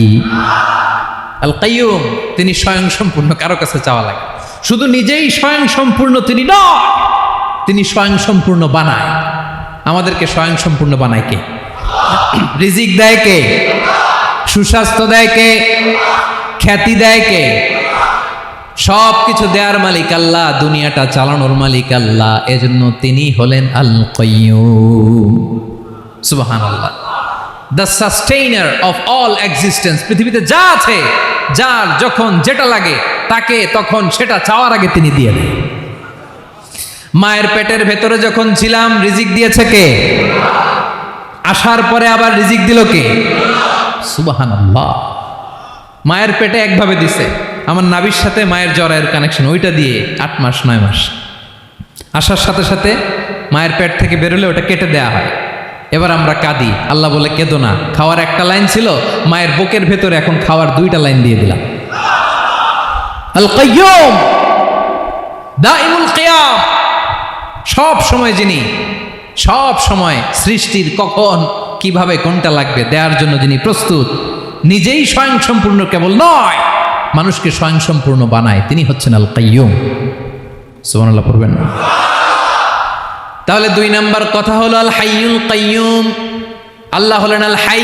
আল কাইয়ুম তিনি স্বয়ংসম্পূর্ণ, কারো কাছে চাওয়া লাগে। শুধু নিজেই স্বয়ংসম্পূর্ণ তিনি নয়, তিনি স্বয়ংসম্পূর্ণ বানায়। আমাদেরকে স্বয়ংসম্পূর্ণ বানায় কে? রিজিক দেয় কে? সুস্বাস্থ্য দেয় কে? খ্যাতি দেয় কে? সব কিছু দেওয়ার মালিক আল্লাহ, দুনিয়াটা চালানোর মালিক আল্লাহ। এজন্য তিনি হলেন আল কাইয়ুম। সুবহানাল্লাহ। The sustainer of all existence. পৃথিবীতে যা আছে, যার যখন যেটা লাগে তাকে তখন সেটা চাওয়ার আগে তিনি দিয়ে দেন। মায়ের পেটের ভেতরে যখন ছিলাম রিজিক দিয়েছে কে? আসার পরে আবার রিজিক দিল কে? সুবহানাল্লাহ। মায়ের পেটে একভাবে দিছে, আমার নাভির সাথে মায়ের জরায়ের কানেকশন, ওইটা দিয়ে 8 মাস 9 মাস। আসার সাথে সাথে মায়ের পেট থেকে বেরোলে ওটা কেটে দেয়া হয়। এবার আমরা কাঁদি, আল্লাহ বলে কেঁদো না, খাওয়ার একটা লাইন ছিল, মায়ের বুকের ভেতরে এখন খাওয়ার 2টা লাইন দিয়ে দিলাম। আল কাইয়ুম, দাইমুল কিয়াম, সব সময় যিনি, সব সময় সৃষ্টির কখন কিভাবে কোনটা লাগবে দেওয়ার জন্য যিনি প্রস্তুত, নিজেই স্বয়ংসম্পূর্ণ কেবল নয়, মানুষকে স্বয়ংসম্পূর্ণ বানায়, তিনি হচ্ছেন আল কাইয়ুম। সুবহানাল্লাহ পড়বেন না? তাহলে 2 নাম্বার কথা হলো আল হাইয়ুল কাইয়ুম। আল্লাহ হলেন আল হাই,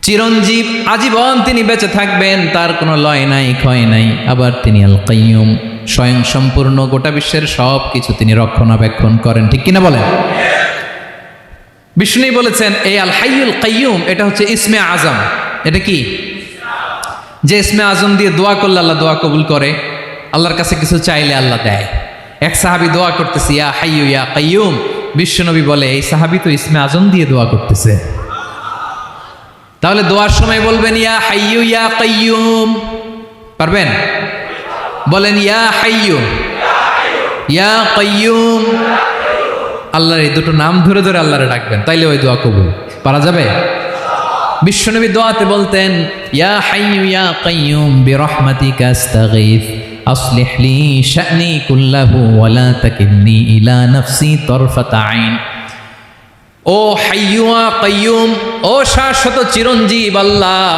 চিরঞ্জীব, আজীবন তিনি বেঁচে থাকবেন, তার কোনো লয় নাই, ক্ষয় নাই। আবার তিনি আল কাইয়ুম, স্বয়ং সম্পূর্ণ, গোটা বিশ্বের সব কিছু তিনি রক্ষণাবেক্ষণ করেন। ঠিক কিনা বলেন? বিষ্ণু বলেছেন এই আল হাইয়ুল কাইয়ুম এটা হচ্ছে ইসমে আজম। এটা কি? যে ইসমে আজম দিয়ে দোয়া করলে আল্লাহ দোয়া কবুল করে, আল্লাহর কাছে কিছু চাইলে আল্লাহ দেয়। এক সাহাবী দোয়া করতেছে ইয়া হাইয়ু ইয়া কাইয়ুম, বিশ্বনবী বলে এই সাহাবী তো ইসমে আজম দিয়ে দোয়া করতেছে। তাহলে দোয়ার সময় বলবেন ইয়া হাইয়ু ইয়া কাইয়ুম, পারবেন? বলেন ইয়া হাইয়ু ইয়া কাইয়ুম। আল্লাহর এই দুটো নাম ধরে ধরে আল্লাহরে ডাকবেন, তাইলে ওই দোয়া কবুল। পারা যাবে? বিশ্বনবী দোয়াতে বলতেন ইয়া হাইয়ু ইয়া কাইয়ুম বিরহমাতিকা আস্তাগীথ আসলিহ লি শা'নি কুল্লাহু ওয়া লা তাকিলনি ইলা নাফসি তারফাতা আইন। ও হাইয়ু ইয়া কাইয়ুম, ও শাশ্বত চিরঞ্জীব আল্লাহ,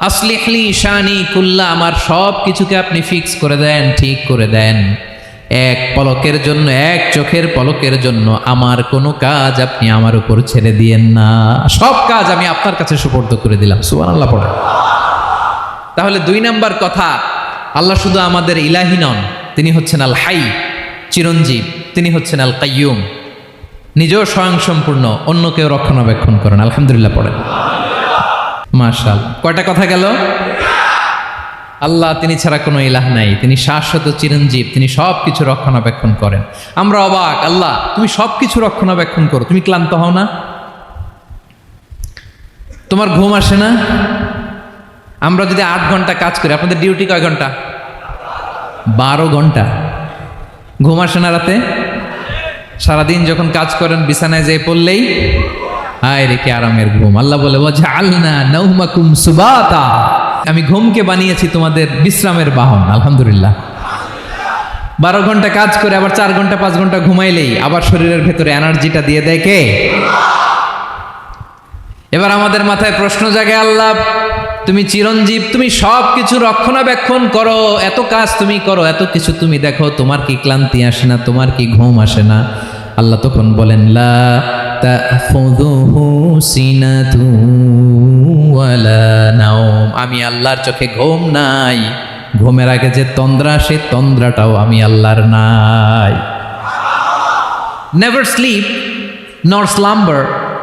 আসলিহ লি শা'নি কুল্লা, আমার সব কিছুকে আপনি ফিক্স করে দেন, ঠিক করে দেন। এক পলকের জন্য, এক চোখের পলকের জন্য আমার কোনো কাজ আপনি আমার উপর ছেড়ে দিয়েন না, সব কাজ আমি আপনার কাছে সুপর্দ করে দিলাম। সুবহানাল্লাহ পড়ে। তাহলে 2 নাম্বার কথা, আল্লাহ শুধু আমাদের ইলাহি নন, তিনি হচ্ছেন আল হাই, চিরঞ্জীব, তিনি হচ্ছেন আল কাইয়ুম, নিজেও স্বয়ংসম্পূর্ণ, অন্যকেও রক্ষণাবেক্ষণ করেন। আলহামদুলিল্লাহ পড়েন। মাশাআল্লাহ। কয়টা কথা গেল? আল্লাহ তিনি ছাড়া কোনো ইলাহ নাই, তিনি শাশ্বত চিরঞ্জীব, তিনি সব কিছু রক্ষণাবেক্ষণ করেন। আমরা অবাক, আল্লাহ তুমি সব কিছু রক্ষণাবেক্ষণ করো, তুমি ক্লান্ত হও না? তোমার ঘুম আসে না? আমরা যদি 8 ঘন্টা কাজ করি, আপনাদের ডিউটি কয় ঘন্টা? 12 ঘন্টা। ঘুম আসে না রাতে? সারাদিন যখন কাজ করেন বিছানায় যেয়ে পড়লেই হায় রে কি আরামের ঘুম। আল্লাহ বলে ওয়াজআলনা নাওমাকুম সুবাতা, আমি ঘুমকে বানিয়েছি তোমাদের বিশ্রামের বাহন। আলহামদুলিল্লাহ। 12 ঘন্টা কাজ করে আবার 4 ঘন্টা 5 ঘন্টা ঘুমাইলেই আবার শরীরের ভেতরে এনার্জিটা দিয়ে দেয় কে? এবার আমাদের মাথায় প্রশ্ন জাগে, আল্লাহ তুমি চিরঞ্জীব, তুমি সব কিছু রক্ষণাবেক্ষণ করো, এত কাজ তুমি করো, এত কিছু তুমি দেখো, তোমার কি ক্লান্তি আসে না? তোমার কি ঘুম আসে না? আল্লাহ তখন বলেন লা তাখুযুহু সিনাতু ওয়ালা নাওম, আমি আল্লাহর চোখে ঘুম নাই, ঘুমের আগে যে তন্দ্রা, সে তন্দ্রাটাও আমি আল্লাহর নাই। নেভার স্লিপ নর স্লাম্বার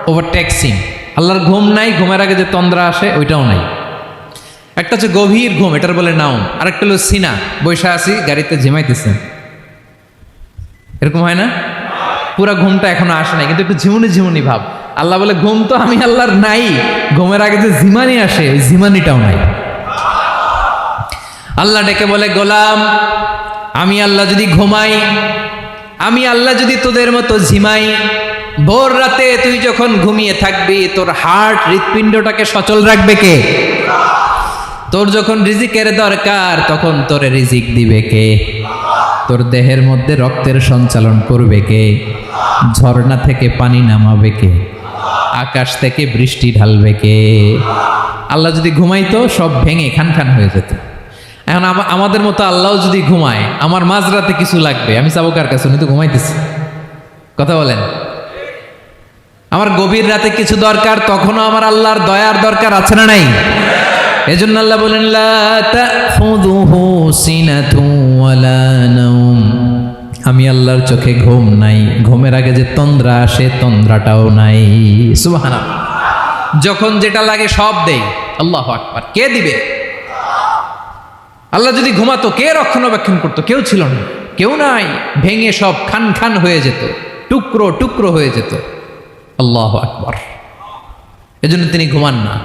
ওভারটেকস হিম। আল্লাহর ঘুম নাই, ঘুমের আগে যে তন্দ্রা আসে ওইটাও নাই। একটা হচ্ছে গভীর ঘুম, এটার বলে নাওম, আর একটা হলো সিনা, বৈশা আছি গাড়িতে ঝিমাইতেছেন, এরকম হয় না? পুরা ঘুমটা এখনো আসে নাই, কিন্তু একটু ঝিমুনি ঝিমুনি ভাব। আল্লাহ বলে ঘুম তো আমি আল্লাহর নাই, ঘুমের আগে যে ঝিমানি আসে ওই ঝিমানিটাও নাই। আল্লাহ ডেকে বলে গোলাম, আমি আল্লাহ যদি ঘুমাই, আমি আল্লাহ যদি তোদের মতো ঝিমাই, ভোর রাতে তুই যখন ঘুমিয়ে থাকবি, তোর হার্ট, হৃৎপিণ্ডটাকে সচল রাখবে কে? তোর যখন রিজিকের দরকার তখন তোর রিজিক দিবে কে? তোর দেহের মধ্যে রক্তের সঞ্চালন করবে কে? ঝর্ণা থেকে পানি নামাবে কে? আকাশ থেকে বৃষ্টি ঢালবে কে? আল্লাহ যদি ঘুমাইতো সব ভেঙে খান খান হয়ে যেত। এখন আমাদের মতো আল্লাহ যদি ঘুমায়, আমার মাঝরাতে কিছু লাগবে, আমি যাবো কার কাছে? উনি তো ঘুমাইতেছি। কথা বলেন। আমার গভীর রাতে কিছু দরকার, তখনও আমার আল্লাহর দয়ার দরকার আছে না নাই? এজন্য আল্লাহ বলেন লা তাখুযুহু সিনাতু ওয়ালা নাওম, আমি আল্লাহর চোখে ঘুম নাই, ঘুমের আগে যে তন্দ্রা আসে তন্দ্রাটাও নাই। সুবহানাল্লাহ। যখন যেটা লাগে সব দেই। আল্লাহু আকবার। কে দিবে? আল্লাহ যদি ঘুমাতো কে রক্ষণাবেক্ষণ করতো? কেউ ছিল না, কেউ নাই, ভেঙে সব খান খান হয়ে যেত, টুকরো টুকরো হয়ে যেত। আল্লাহু আকবার। এজন্য তিনি ঘুমান না।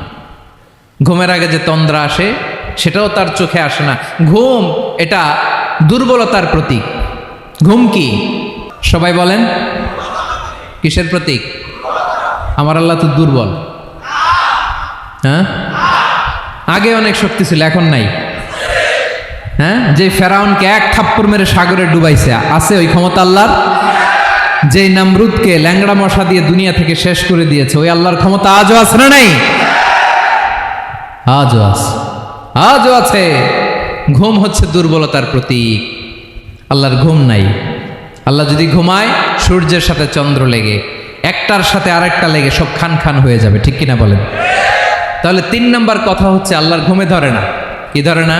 ঘুমের আগে যে তন্দ্রা আসে সেটাও তার চোখে আসে না। ঘুম এটা দুর্বলতার প্রতীক। ঘুম কি? সবাই বলেন কিসের প্রতীক? আমার আল্লাহ তো দুর্বল। হ্যাঁ, আগে অনেক শক্তি ছিল, এখন নাই। হ্যাঁ, যে ফেরাউনকে এক থাপ্পড় মেরে সাগরে ডুবাইছে, আছে ওই ক্ষমতা আল্লাহর? যে নমরুদকে ল্যাংড়া মশা দিয়ে দুনিয়া থেকে শেষ করে দিয়েছে, ওই আল্লাহর ক্ষমতা আজও আছে না নাই? আজও আছে, আজও আছে। ঘুম হচ্ছে দুর্বলতার প্রতীক, আল্লাহর ঘুম নাই। আল্লাহ যদি ঘুমায়, সূর্যের সাথে চন্দ্র লেগে, একটার সাথে আরেকটা লেগে সব খান খান হয়ে যাবে, ঠিক কিনা বলেন? তাহলে 3 নাম্বার কথা হচ্ছে আল্লাহর ঘুমে ধরে না। কি ধরে না?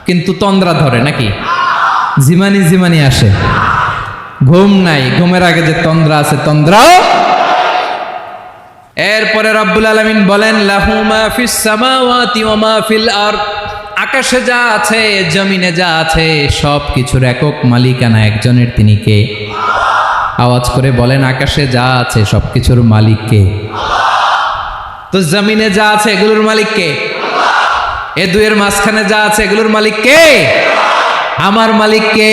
কিন্তু তন্দ্রা ধরে নাকি? জিমানি জিমানি আসে, ঘুম নাই। ঘুমের আগে যে তন্দ্রা আছে, তন্দ্রাও। এরপরে রব্বুল আলামিন বলেন, লাহু মা ফিস সামাওয়াতি ওয়া মা ফিল আরদ, আকাশে যা আছে, জমিনে যা আছে, সব কিছুর একক মালিকানা একজনের। তিনি কে? আওয়াজ করে বলেন, আকাশে যা আছে সব কিছুর মালিক কে? তো জমিনে যা আছে এগুলোর মালিক কে? এ দুয়ের মাঝখানে যা আছে এগুলোর মালিক কে? আমার মালিক কে?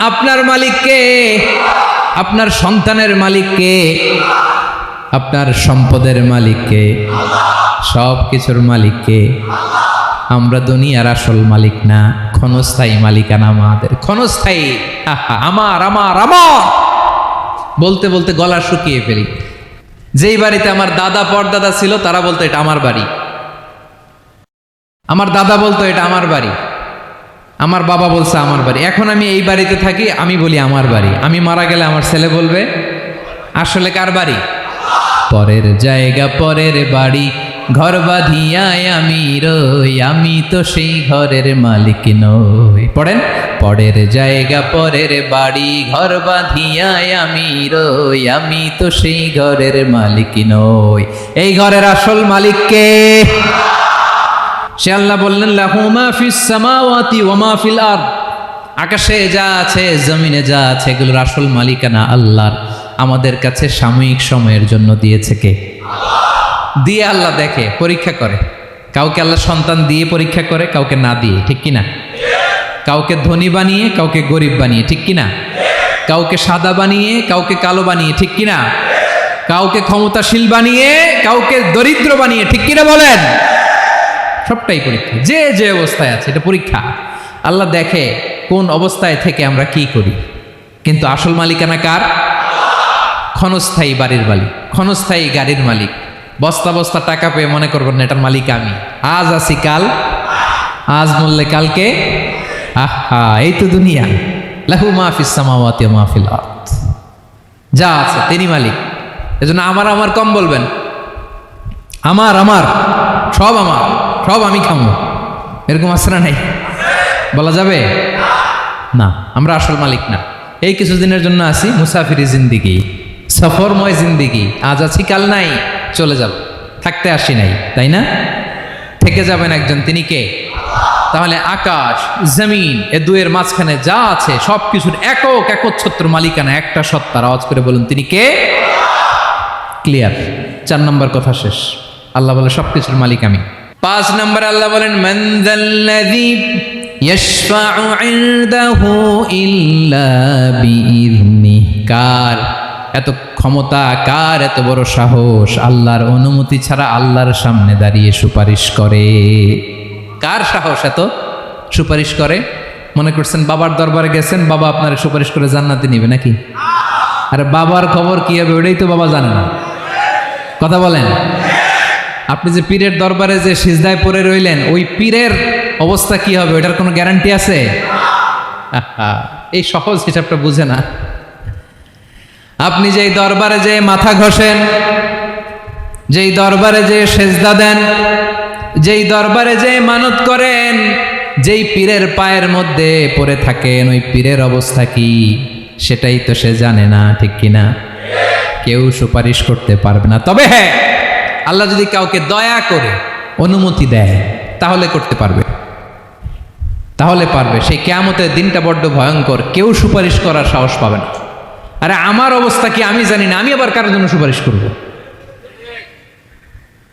আপনার মালিক কে? আপনার সন্তানের মালিক কে? আপনার সম্পদের মালিক কে? সব কিছুর মালিক কে? আমরা দুনিয়ার আসল মালিক না, ক্ষণস্থায়ী মালিকানা আমাদের। ক্ষণস্থায়ী, আমার আমার আমার বলতে বলতে গলা শুকিয়ে ফেলি। যেই বাড়িতে আমার দাদা পরদাদা ছিল, তারা বলতো এটা আমার বাড়ি। আমার দাদা বলতো এটা আমার বাড়ি, আমার বাবা বলছে আমার বাড়ি। এখন আমি এই বাড়িতে থাকি, আমি বলি আমার বাড়ি। আমি মারা গেলে আমার ছেলে বলবে আসলে কার বাড়ি? পরের জায়গা পরের বাড়ি, ঘর বাঁধিয়ায় আমি রই, আমি তো সেই ঘরের মালিক নই। পড়েন, পরের জায়গা পরের বাড়ি, ঘর বাঁধিয়ায় আমি রই, আমি তো সেই ঘরের মালিক নই। এই ঘরের আসল মালিক কে? সে আল্লাহ বললেন, লাহু মা ফিস সামাওয়াতি ওয়া মা ফিল আরদ, আকাশে যা আছে, জমিনে যা আছে, এগুলোর আসল মালিকানা আল্লাহর। আমাদের কাছে সাময়িক সময়ের জন্য দিয়েছে কে? দিয়ে আল্লাহ দেখে, পরীক্ষা করে। কাউকে আল্লাহ সন্তান দিয়ে পরীক্ষা করে, কাউকে না দিয়ে, ঠিক কিনা? কাউকে ধনী বানিয়ে, কাউকে গরিব বানিয়ে, ঠিক কিনা? কাউকে সাদা বানিয়ে, কাউকে কালো বানিয়ে, ঠিক কিনা? কাউকে ক্ষমতাশীল বানিয়ে, কাউকে দরিদ্র বানিয়ে, ঠিক কিনা বলেন? সবটাই পরীক্ষা, যে যে অবস্থায় আছে এটা পরীক্ষা। আল্লাহ দেখে কোন অবস্থায় থেকে আমরা কি করি। কিন্তু আসল মালিকানা কার? ক্ষণস্থায়ী বাড়ির মালিক, ক্ষণস্থায়ী গাড়ির মালিক। বস্তা বস্তা টাকা পেয়ে মনে করবেন না এটার মালিক আমি। আজ আছি কাল, আজ মরলে কালকে। আহা, এই তো দুনিয়া। লাহু মা ফিস সামাওয়াতি ওয়া মা ফিল আরদ, যা আছে তিনি মালিক। এজন্য আমার আমার কম বলবেন। আমার আমার সব আমার, সব আমি খামো, এরকম আসরা নাই, বলা যাবে না। আমরা আসল মালিক না। এই কিছুদিনের জন্য আছি, মুসাফিরি জিন্দিগি, সফরময় জিন্দিগি। আজ আছি কাল নাই, চলে যাব। থাকতে আসি নাই, তাই না? থেকে যাবেন একজন, তিনি কে? তাহলে আকাশ জমিন এ দুয়ের মাঝখানে যা আছে সব কিছুর একক একচ্ছত্র মালিকানা একটা সত্তার। আওয়াজ করে বলুন, তিনি কে? ক্লিয়ার। 4 নম্বর কথা শেষ। আল্লাহ বলে সবকিছুর মালিক আমি। 5 নম্বর আল্লাহ বলেন, মান যাল্লাযী ইয়াশফাউ ইনদাহু ইল্লা বিইযনিহি, কার এত ক্ষমতা, কার এত বড় সাহস, আল্লাহর অনুমতি ছাড়া আল্লাহর সামনে দাঁড়িয়ে সুপারিশ করে? কার সাহস এত সুপারিশ করে? মনে করছেন বাবার দরবারে গেছেন, বাবা আপনার সুপারিশ করে জান্নাতে নিবে নাকি? আরে বাবার খবর কি হবে ওটাই তো বাবা জানে না। কথা বলেন। আপনি যে পীরের দরবারে যে সিজদায় পড়ে রইলেন, ওই পীরের অবস্থা কি হবে ওটার কোনো গ্যারান্টি আছে? এই সহজ হিসাবটা বুঝে না। আপনি যেই দরবারে যে মাথা ঘষেন, যেই দরবারে যে সেজদা দেন, যেই দরবারে যে মানত করেন, যেই পীরের পায়ের মধ্যে পড়ে থাকেন, ওই পীরের অবস্থা কি সেটাই তো সে জানে না, ঠিক কিনা? কেউ সুপারিশ করতে পারবে না। তবে হ্যাঁ, আল্লাহ যদি কাউকে দয়া করে অনুমতি দেয় তাহলে করতে পারবে, তাহলে পারবে। সেই কিয়ামতের দিনটা বড্ড ভয়ঙ্কর, কেউ সুপারিশ করার সাহস পাবে না। আরে আমার অবস্থা কি আমি জানি না, আমি আবার কারোর জন্য সুপারিশ করব?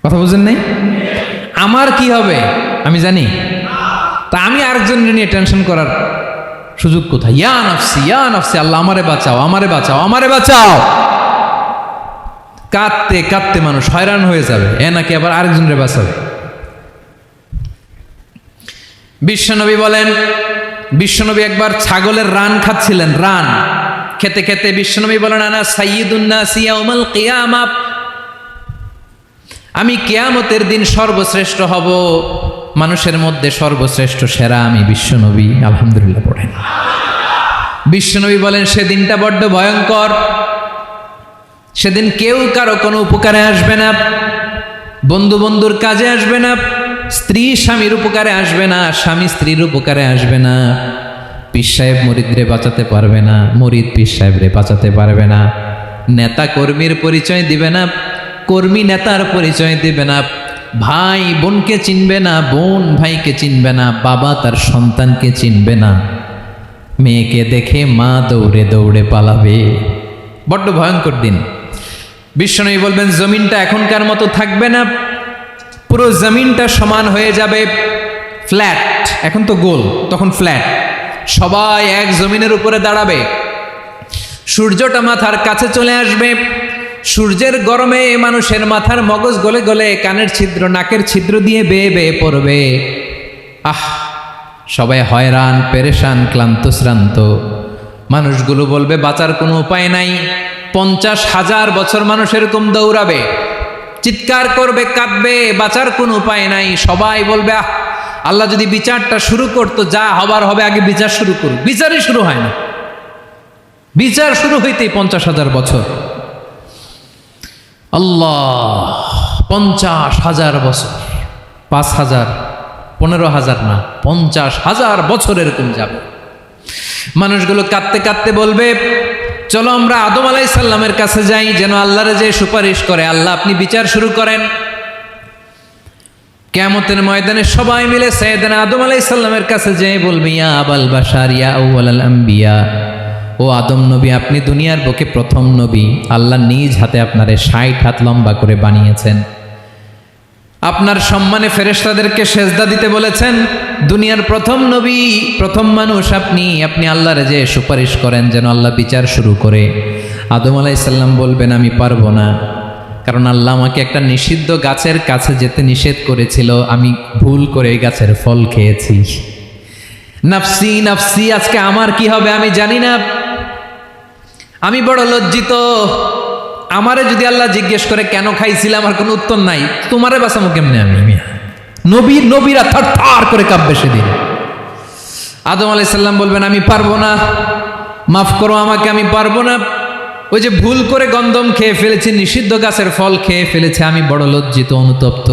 কথা বুঝেন নাই? আমার কি হবে আমি জানি, তা আমি আরেকজনের নিয়ে টেনশন করার সুযোগ কোথায়? ইয়া নাফসি, ইয়া নাফসি, আল্লাহ আমারে বাঁচাও, আমারে বাঁচাও, আমারে বাঁচাও। কাঁদতে কাঁদতে মানুষ হয়রান হয়ে যাবে, এ নাকি আবার আরেকজনের বাঁচাবে। বিশ্বনবী বলেন, বিশ্বনবী একবার ছাগলের রান খাচ্ছিলেন, রান খেতে খেতে বিশ্বনবী বলেন, আনা সাইয়্যিদুন নাসি ইয়াউমাল কিয়ামা, আমি কিয়ামতের দিন সর্বশ্রেষ্ঠ হব, মানুষের মধ্যে সর্বশ্রেষ্ঠ সেরা আমি বিশ্বনবী। আলহামদুলিল্লাহ পড়েন। বিশ্বনবী বলেন, সেদিনটা বড্ড ভয়ঙ্কর, সেদিন কেউ কারো কোনো উপকারে আসবে না, বন্ধু বন্ধুর কাজে আসবে না, স্ত্রী স্বামীর উপকারে আসবে না, স্বামী স্ত্রীর উপকারে আসবে না, পীর সাহেব মুরিদরে বাঁচাতে পারবে না, মুরিদ পীর সাহেবরে বাঁচাতে পারবে না, নেতা কর্মীর পরিচয় দিবে না, কর্মী নেতার পরিচয় দিবে না, ভাই বোনকে চিনবে না, বোন ভাইকে চিনবে না, বাবা তার সন্তানকে চিনবে না, মেয়েকে দেখে মা দৌড়ে দৌড়ে পালাবে। বড্ড ভয়ঙ্কর দিন। বিশ্বনবী বলবেন, জমিনটা এখনকার মতো থাকবে না, পুরো জমিনটা সমান হয়ে যাবে, ফ্ল্যাট, এখন তো গোল, তখন ফ্ল্যাট, সবাই এক জমিনের উপরে দাঁড়াবে, সূর্যটা মাথার কাছে চলে আসবে, সূর্যের গরমে মানুষের মাথার মগজ গলে গলে কানের ছিদ্র নাকের ছিদ্র দিয়ে বেয়ে বেয়ে পড়বে। সবাই হয়রান, পেরেশান, ক্লান্ত শ্রান্ত। মানুষগুলো বলবে বাঁচার কোনো উপায় নাই। 50,000 বছর মানুষ এরকম দৌড়াবে, চিৎকার করবে, কাঁদবে, বাঁচার কোনো উপায় নাই। সবাই বলবে আল্লাহ যদি বিচারটা শুরু করতো, যা হবার হবে, আগে বিচার শুরু করুক। বিচারই শুরু হয় না, বিচার শুরু হইতেই 50,000 বছর। আল্লাহ, 50,000 বছর, 5,000, 15,000 না, 50,000 বছর এরকম যাবে। মানুষগুলো কাঁদতে কাঁদতে বলবে, চলো আমরা আদম আলাইহিস সালামের কাছে যাই, যেন আল্লাহরে যে সুপারিশ করে, আল্লাহ আপনি বিচার শুরু করেন। কিয়ামতের ময়দানে সবাই মিলে সাইয়েদনা আদম আলাইহিস সালামের কাছে যেয়ে বলবে, ইয়া আবাল বাশার, ইয়া আউয়ালাল আম্বিয়া, ও আদম নবী, আপনি দুনিয়ার বুকে প্রথম নবী, আল্লাহ নিজ হাতে আপনারে 60 হাত লম্বা করে বানিয়েছেন, আপনার সম্মানে ফেরেশতাদেরকে সেজদা দিতে বলেছেন, দুনিয়ার প্রথম নবী, প্রথম মানুষ আপনি, আপনি আল্লাহরে যে সুপারিশ করেন যেন আল্লাহ বিচার শুরু করে। আদম আলাইহিস সালাম বলবেন, আমি পারবো না, কারণ আল্লাহ আমাকে একটা নিষিদ্ধ গাছের কাছে যেতে নিষেধ করেছিল, আমি ভুল করে এই গাছের ফল খেয়েছি। নাফসি নাফসি, আজকে আমার কি হবে আমি জানি না, আমি বড় লজ্জিত। আমারে যদি আল্লাহ জিজ্ঞেস করে কেন খাইছিলাম, আমার কোনো উত্তর নাই, তোমারে বাঁচামো কেমনে আমি? নবীরা থার থার করে কাঁপবে সেদিন। আদম আলাইহিস সালাম বলবেন, আমি পারবো না, মাফ করো আমাকে, আমি পারবো না, ওই যে ভুল করে গন্ধম খেয়ে ফেলেছি, নিষিদ্ধ গাছের ফল খেয়ে ফেলেছে, আমি বড় লজ্জিত, অনুতপ্ত,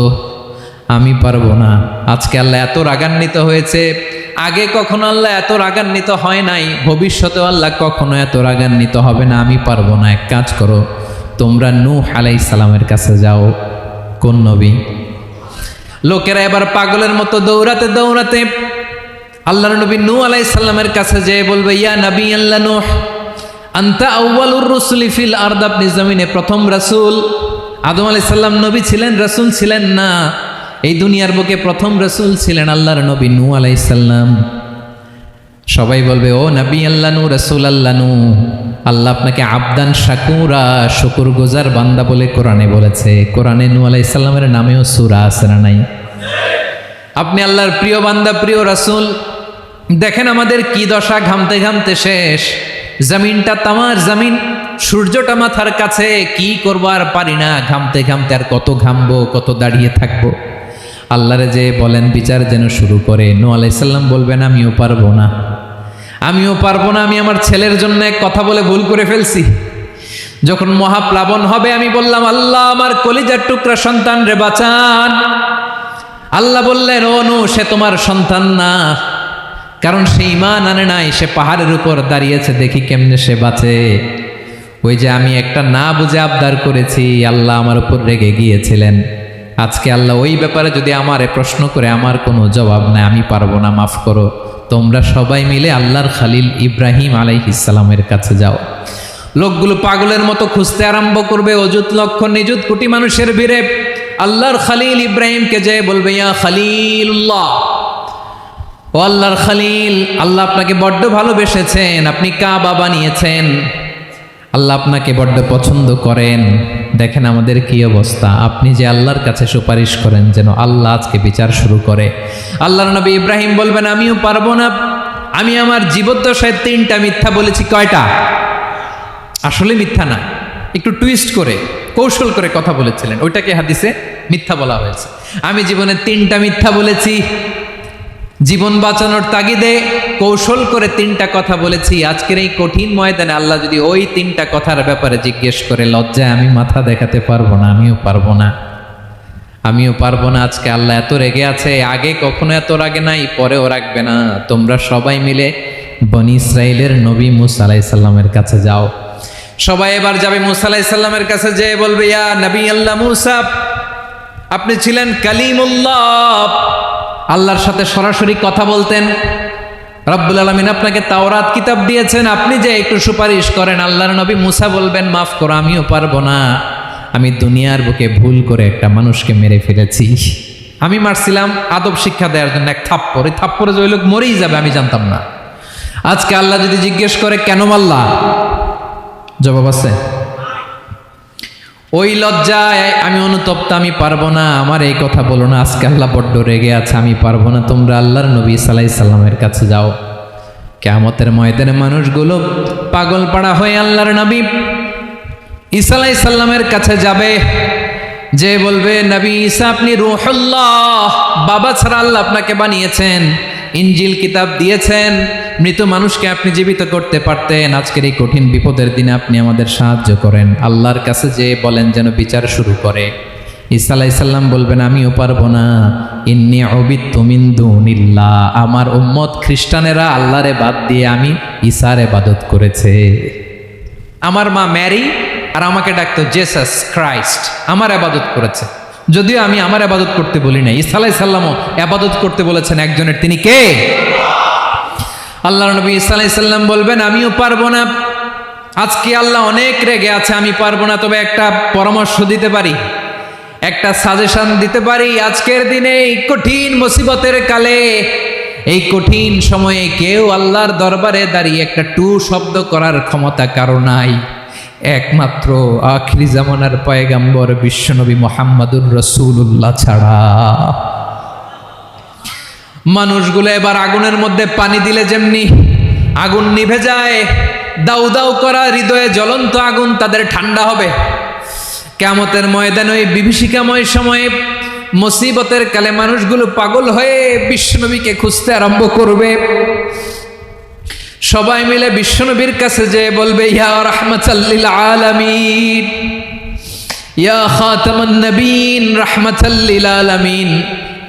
আমি পারবো না। আজকে আল্লাহ এত রাগান্বিত হয়েছে, আগে কখনো আল্লাহ এত রাগান্বিত হয় নাই, ভবিষ্যতেও আল্লাহ কখনো এত রাগান্বিত হবে না, আমি পারবো না। এক কাজ করো, তোমরা নূহ আলাইহিস সালামের কাছে যাও। কোন নবী? লোকেরা এবার পাগলের মতো দৌড়াতে দৌড়াতে আল্লাহর নবী নূহ আলাইহিস সালামের কাছে যেয়ে বলবে, ইয়া নবী আল্লাহ নূহ, আনতা আউয়ালুর রুসুলি ফিল আরদ, আপনি জমিনে প্রথম রাসূল। আদম আলাইহিস সালাম নবী ছিলেন, রাসূল ছিলেন না, এই দুনিয়ার বুকে প্রথম রাসূল ছিলেন আল্লাহর নবী নূহ আলাইহিস সালাম। সবাই বলবে, ও নবী আল্লাহ নূহ, রাসূল আল্লাহ নূহ, আল্লাহ আপনাকে আবদান শাকুরা, শুকর গুজার বান্দা বলে কোরআনে বলেছে। কোরআনে নূহ আলাইহিস সালামের নামেও সূরা আছে না নাই? আপনি আল্লাহর প্রিয় বান্দা, প্রিয় রাসূল। দেখেন আমাদের কি দশা, ঘামতে ঘামতে শেষ, জমিনটা তামার জমিন, সূর্যটা মাথার কাছে, কি করবো আর পারি না, ঘামতে ঘামতে আর কত ঘামবো, কত দাঁড়িয়ে থাকবো। আল্লাহরে যে বলেন বিচার যেন শুরু করে। নূহ আলাইহিস সালাম বলবেন, আমিও পারবো না, আমিও পারবো না, আমি আমার ছেলের জন্য এক কথা বলে ভুল করে ফেলছি। যখন মহাপ্লাবন হবে আমি বললাম, আল্লাহ আমার কলিজার টুকরা সন্তান রে বাঁচান। আল্লাহ বললেন, ও নূহ, সে তোমার সন্তান না, কারণ সে ঈমান আনে নাই, সে পাহাড়ের উপর দাঁড়িয়েছে, দেখি কেমনে সে বাঁচে। ওই যে আমি একটা না বুঝে আবদার করেছি, আল্লাহ আমার উপর রেগে গিয়েছিলেন। আজকে আল্লাহ ওই ব্যাপারে যদি আমারে প্রশ্ন করে, আমার কোনো জবাব নাই, আমি পারবো না, মাফ করো। তোমরা সবাই মিলে আল্লাহর খালিল ইব্রাহিম আলাইহিস সালামের কাছে যাও। লোকগুলো পাগলের মতো খুঁজতে আরম্ভ করবে, অযুত লক্ষ নিযুত কোটি মানুষের ভিড়ে আল্লাহর খালিল ইব্রাহিমকে যেয়ে বলবে, ইয়া খালিলুল্লাহ, ও আল্লাহর খালিল, আল্লাহ আপনাকে বড্ড ভালোবেসেছেন, আপনি কাবা বানিয়েছেন, আল্লাহ আপনাকে বড্ড পছন্দ করেন। দেখেন আমাদের কি অবস্থা। আপনি যে আল্লাহর কাছে সুপারিশ করেন যেন আল্লাহ আজকে বিচার শুরু করে। আল্লাহর নবী ইব্রাহিম বলবেন আমিও পারবো না, আমি আমার জীবদ্দশায় 3টা মিথ্যা বলেছি। কয়টা? আসলে মিথ্যা না, একটু টুইস্ট করে কৌশল করে কথা বলেছিলেন, ওইটাকে হাদিসে মিথ্যা বলা হয়েছে। আমি জীবনে 3টা মিথ্যা বলেছি, জীবন বাঁচানোর তাগিদে কৌশল করে 3টা কথা বলেছি। আজকের এই কঠিন ময়দানে আল্লাহ যদি ওই 3টা কথার ব্যাপারে জিজ্ঞেস করে, লজ্জায় আমি মাথা দেখাতে পারবো না, আমিও পারবো না, আমিও পারবো না। আজকে আল্লাহ এত রেগে আছে, আগে কখনো এত রাগে নাই, পরেও রাখবে না। তোমরা সবাই মিলে বনি ইসরাইলের নবী মুসা আলাইহিস সালামের কাছে যাও। সবাই এবার যাবে মুসা আলাইহিস সালামের কাছে, যেয়ে বলবে ইয়া নবী আল্লাহ মুসা, আপনি ছিলেন কালিমুল্লাহ, আল্লাহর সাথে সরাসরি কথা বলতেন। রব্বুল আলামিন আপনাকে তাওরাত কিতাব দিয়েছেন, আপনি যে একটু সুপারিশ করেন। আল্লাহর নবী মুসা বলবেন মাফ করো, আমিও পারবো না, আমি দুনিয়ার বুকে ভুল করে একটা মানুষকে মেরে ফেলেছি। আমি মারছিলাম আদব শিক্ষা দেওয়ার জন্য এক থাপ্পড়, এই থাপ্পড়ে যে ওই লোক মরেই যাবে আমি জানতাম না। আজকে আল্লাহ যদি জিজ্ঞেস করে কেন মারলা, জবাব আছে? ওই লজ্জায় আমি অনুতপ্ত, আমি পারবো না, আমার এই কথা বলো না। আজকে আল্লাহ বড্ড রেগে আছে, আমি পারবো না। তোমরা আল্লাহর নবী ঈসা আলাইহিস সালামের কাছে যাও। কিয়ামতের ময়দানে মানুষগুলো পাগল পাড়া হয়ে আল্লাহর নবী ঈসা আলাইহিস সালামের কাছে যাবে, যে বলবে নবী ঈসা আপনি রূহুল্লাহ, বাবা ছাড়া আল্লাহ আপনাকে বানিয়েছেন, ইনজিল কিতাব দিয়েছেন, মৃত মানুষকে আপনি জীবিত করতে পারতেন। আজকের এই কঠিন বিপদের দিনে আপনি আমাদের সাহায্য করেন। আল্লাহর কাছে যে বলেন যেন বিচার শুরু করে। ঈসা আলাইহিস সালাম বলবেন আমিও পারবো না, ইন্নী উবিদতু মিন দুনিল্লাহ, আমার উম্মত খ্রিস্টানেরা আল্লাহরে বাদ দিয়ে আমি ঈসার ইবাদত করেছে। আমার মা ম্যারি আর আমাকে ডাকতো জেসাস ক্রাইস্ট, আমার ইবাদত করেছে, যদিও আমি আমার ইবাদত করতে বলি না। ঈসা আলাইহিস সালামও ইবাদত করতে বলেছেন একজনের, তিনি কে? আল্লাহর নবী ঈসা আলাইহিস সালাম বলবেন আমিও পারবো না, আজকে আল্লাহ অনেক রেগে আছে, আমি পারবো না। তবে একটা পরামর্শ দিতে পারি, একটা সাজেশন দিতে পারি। আজকের দিনে এই কঠিন মুসিবতের কালে, এই কঠিন সময়ে কেউ আল্লাহর দরবারে দাঁড়িয়ে একটা টু শব্দ করার ক্ষমতা কারো নাই, একমাত্র আখিরি জামানার পয়গাম্বর বিশ্বনবী মুহাম্মদুর রাসূলুল্লাহ ছাড়া। মানুষগুলো এবার আগুনের মধ্যে পানি দিলে যেমনি আগুন নিভে যায়, দাউ দাউ করা হৃদয়ে জ্বলন্ত আগুন তাদের ঠান্ডা হবে। কিয়ামতের ময়দানে ওই বিভীষিকাময় সময়ে মুসিবতের কালে মানুষগুলো পাগল হয়ে বিশ্বনবীকে খুঁজতে আরম্ভ করবে। সবাই মিলে বিশ্বনবীর কাছে যেয়ে বলবে ইয়া রাহমাতাল লিল আলামিন, ইয়া খাতামান নবীন, রাহমাতাল লিল আলামিন।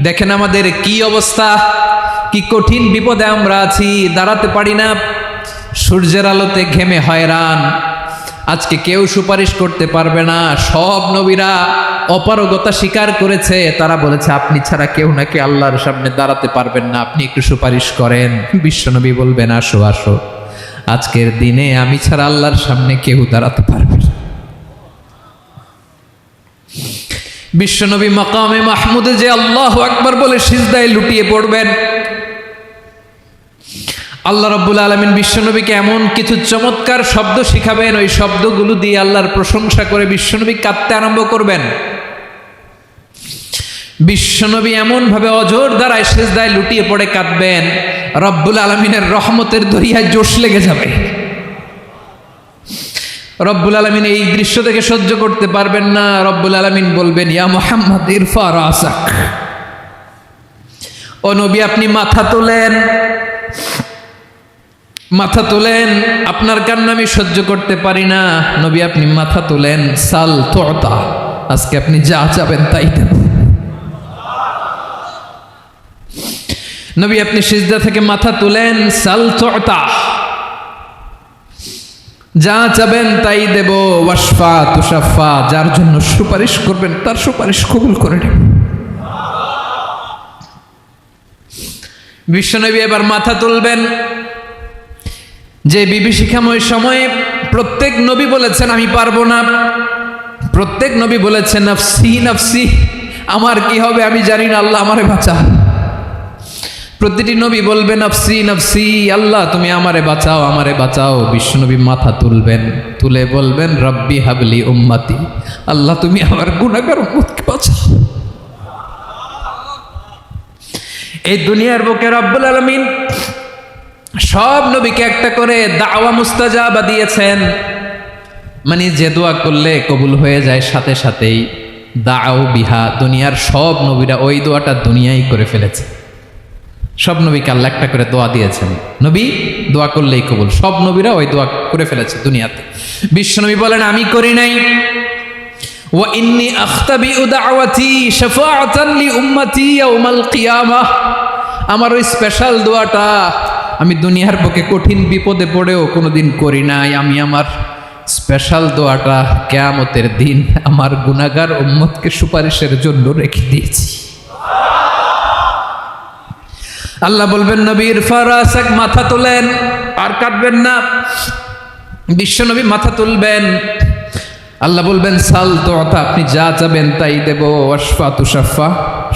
দেখেন আমাদের কি অবস্থা, কি কঠিন বিপদে আমরা আছি, দাঁড়াতে পারি না, সূর্যের আলোতে ঘেমে হয়রান। আজকে কেউ সুপারিশ করতে পারবে না। সব নবীরা অপারগতা স্বীকার করেছে, তারা বলেছে আপনি ছাড়া কেউ নাকি আল্লাহর সামনে দাঁড়াতে পারবেন না, আপনি একটু সুপারিশ করেন। বিশ্বনবী বলবেন আসো আসো, আজকের দিনে আমি ছাড়া আল্লাহর সামনে কেউ দাঁড়াতে পারবে না। বিশ্বনবী মাকামে মাহমুদে যে আল্লাহু আকবার বলে সিজদায় লুটিয়ে পড়বেন। আল্লাহ রাব্বুল আলামিন বিশ্বনবীকে এমন কিছু চমৎকার শব্দ শিখাবেন, ওই শব্দগুলো দিয়ে আল্লাহর প্রশংসা করে বিশ্বনবী কাঁদতে আরম্ভ করবেন। বিশ্বনবী এমন ভাবে অজর দ্বারায় সিজদায় লুটিয়ে পড়ে কাঁদবেন, রব্বুল আলামিনের রহমতের দরিয়ায় জোশ লেগে যাবে। রব্বুল আলামিন এই দৃশ্য থেকে সহ্য করতে পারবেন না। রব্বুল আলামিন বলবেন ইয়া মুহাম্মদ ইরফা রাসাক, ও নবী আপনি মাথা তোলেন, মাথা তোলেন, আপনার কান্না আমি সহ্য করতে পারি না। নবী আপনি মাথা তোলেন, সাল তুতা, আজকে আপনি যা চাবেন তাই দেব। নবী আপনি সিজদা থেকে মাথা তুলেন, সাল তুতা, যা চাবেন তাই দেব। ওয়াশফা তুশাফা, যার জন্য সুপারিশ করবেন তার সুপারিশ কবুল করে নেব। বিশ্বনবী এবার মাথা তুলবেন। যে বিভীষিকাময় সময়ে প্রত্যেক নবী বলেছেন আমি পারবো না, প্রত্যেক নবী বলেছেন নাফসি নাফসি, আমার কি হবে আমি জানি না, আল্লাহ আমারে বাঁচা। প্রতিটি নবী বলবেন নফসি নফসি, আল্লাহ তুমি আমারে বাঁচাও আমারে বাঁচাও। বিশ্বনবী মাথা তুলবেন, তুলে বলবেন রব্বি হাবলি উম্মতি, আল্লাহ তুমি আমার গুনাহগার উম্মতকে বাঁচাও। এই দুনিয়ার বুকে রব্বুল আলামিন সব নবীকে একটা করে দাওয়া মুস্তাজাবা দিয়েছেন, মানে যে দোয়া করলে কবুল হয়ে যায় সাথে সাথেই। দাও বিহা, দুনিয়ার সব নবীরা ওই দোয়াটা দুনিয়ায় করে ফেলেছে। সব নবীকে আল্লাহ একটা করে দোয়া দিয়েছেন, নবী দোয়া করলেই কবুল। সব নবীরা ওই দোয়া করে ফেলেছে দুনিয়াতে। বিশ্বনবী বলেন আমি করি নাই। ওয়া ইন্নী আখতাবিউ দাওয়াতি শাফাআতান লি উম্মতি ইয়াউমাল কিয়ামাহ, আমার ওই স্পেশাল দোয়াটা আমি দুনিয়ার বুকে কঠিন বিপদে পড়েও কোনোদিন করি নাই। আমি আমার স্পেশাল দোয়াটা কিয়ামতের দিন আমার গুনাহগার উম্মতকে সুপারিশের জন্য রেখে দিয়েছি। আল্লাহ বলবেন নবীর ফারাসাক, মাথা তোলেন, আর কাটবেন না। বিশ্বনবী মাথা তুলবেন, আল্লাহ বলবেন সাল তোতা, আপনি যা চাবেন তাই দেব। ওয়াশফা তুশাফা,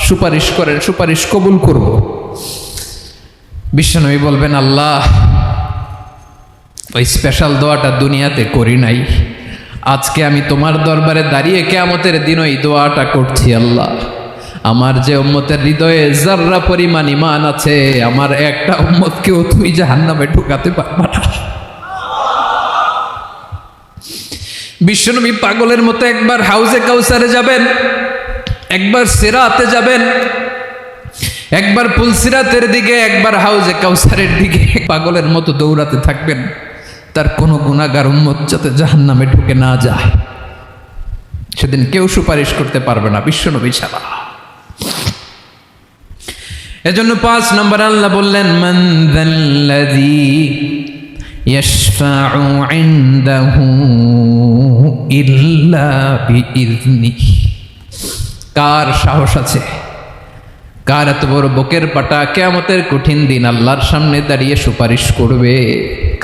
সুপারিশ করেন, সুপারিশ কবুল করব। বিশ্বনবী বলবেন আল্লাহ ওই স্পেশাল দোয়াটা দুনিয়াতে করি নাই, আজকে আমি তোমার দরবারে দাঁড়িয়ে কিয়ামতের দিন ওই দোয়াটা করছি। আল্লাহ আমার যে উম্মতের হৃদয়ে যাররা পরিমাণ ঈমান আছে, আমার একটা উম্মতকেও তুই জাহান্নামে ঢুকাতে পারবা না। বিশ্বনবী পাগলের মতো একবার হাউজে কাউসারে যাবেন, একবার সিরাতে যাবেন, একবার পুলসিরাতের দিকে, একবার হাউজে কাউসারের দিকে পাগলের মতো দৌড়াতে থাকবেন, তার কোনো গুনাহগার উম্মত যাতে জাহান্নামে ঢুকে না যায়। সেদিন কেউ সুপারিশ করতে পারবে না বিশ্বনবী ছাড়া। এজন্য 5 নম্বর আল্লাহ বললেন মান যাল্লাযী ইয়াশফাউ ইনদাহু ইল্লা বিইযনিহি, কার সাহস আছে, কার এত বড় বুকের পাটা কিয়ামতের কঠিন দিন আল্লাহর সামনে দাঁড়িয়ে সুপারিশ করবে?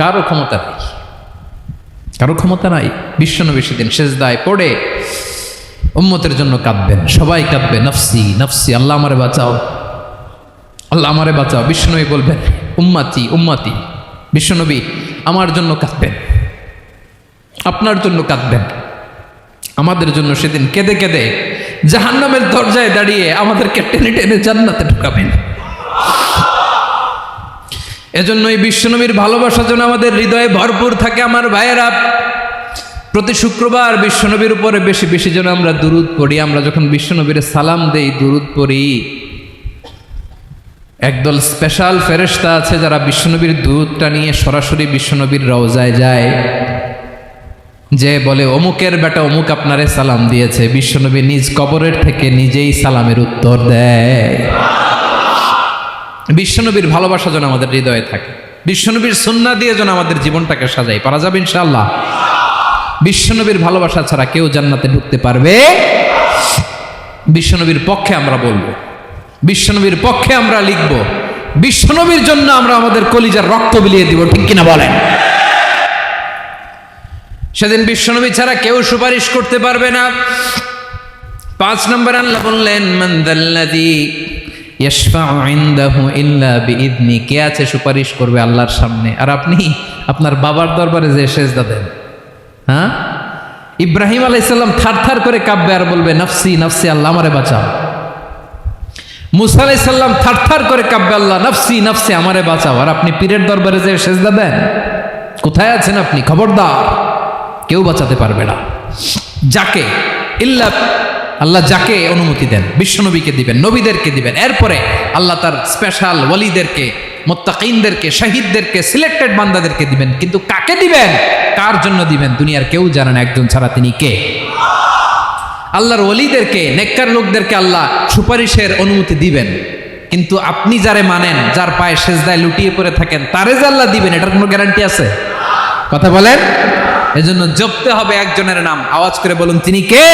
কারো ক্ষমতা নেই, কারো ক্ষমতা নাই। বিশ্বনবী সেদিন সেজদায় পড়ে উম্মতের জন্য কাঁদবেন, সবাই কাঁদবে নফসি নফসি, আল্লাহ আমারে বাঁচাও, আল্লাহ আমারে বাঁচাও। বিশ্বনবী বলবেন উম্মতি উম্মতি, বিশ্বনবী আমার জন্য কাঁদবেন, আপনার জন্য কাঁদবেন, আমাদের জন্য সেদিন কেঁদে কেঁদে জাহান্নামের দরজায় দাঁড়িয়ে আমাদেরকে টেনে টেনে জান্নাতে ঢুকাবেন। এজন্যই বিশ্বনবীর ভালোবাসা যেন আমাদের হৃদয়ে ভরপুর থাকে। আমার ভাইয়েরা, প্রতি শুক্রবার বিশ্বনবীর উপরে বেশি বেশি যেন আমরা দুরূদ পড়ি। আমরা যখন বিশ্বনবীর সালাম দেই, দুরূদ পড়ি, একদল স্পেশাল ফেরেশতা আছে যারা বিশ্বনবীর দুরূদটা নিয়ে সরাসরি বিশ্বনবীর রওজায় যায়, যে বলে অমুকের বেটা অমুক আপনারে সালাম দিয়েছে। বিশ্বনবী নিজ কবরের থেকে নিজেই সালামের উত্তর দেয়। বিশ্বনবীর ভালোবাসা যেন আমাদের হৃদয়ে থাকে, বিশ্বনবীর সুন্নাহ দিয়ে যেন আমাদের জীবনটাকে সাজাই। পারা যাবে ইনশাআল্লাহ? বিশ্বনবীর ভালোবাসা ছাড়া কেউ জান্নাতে ঢুকতে পারবে? বিশ্বনবীর পক্ষে আমরা বলবো, বিশ্বনবীর পক্ষে আমরা লিখব, বিশ্বনবীর জন্য আমরা আমাদের কলিজার রক্ত বিলিয়ে দিব, ঠিক কিনা বলেন? সেদিন বিশ্বনবী ছাড়া কেউ সুপারিশ করতে পারবে না। 5 নম্বর আল্লাহ বললেন মান যাল্লাযী ইয়াশফাউ ইনদাহু ইল্লা বিইযনি, কে আছে সুপারিশ করবে আল্লাহর সামনে? আর আপনি আপনার বাবার দরবারে যে সেজদা দেন, হ্যাঁ, ইব্রাহিম আলাইহিস সালাম থারথার করে কাঁপবে আর বলবে নফসি নফসি, আল্লাহ আমারে বাঁচাও। মুসা আলাইহিস সালাম থারথার করে কাঁপবে, আল্লাহ নফসি নফসি, আমারে বাঁচাও। আর আপনি পীরের দরবারে যে সেজদা দেন, কোথায় আছেন আপনি? খবরদার, কেউ বাঁচাতে পারবে না। যাকে ইল্লা, আল্লাহ যাকে অনুমতি দেন বিশ্বনবীকে দিবেন, নবীদেরকে দিবেন, এরপরে আল্লাহ তার স্পেশাল ওয়ালিদেরকে, মুত্তাকিনদেরকে, শহীদদেরকে, সিলেক্টেড বান্দাদেরকে দিবেন। কিন্তু কাকে দিবেন, কার জন্য দিবেন, দুনিয়ার কেউ জানে না একজন ছাড়া, তিনি কে? আল্লাহর ওয়ালিদেরকে, নেককার লোকদেরকে আল্লাহ সুপারিশের অনুমতি দিবেন। কিন্তু আপনি যারে মানেন, যার পায়ে সেজদায় লুটিয়ে পড়ে থাকেন, তারে যে আল্লাহ দিবেন, এটার কোনো গ্যারান্টি আছে? কথা বলেন। এজন্য জপতে হবে একজনের নাম, আওয়াজ করে বলুন তিনি কে?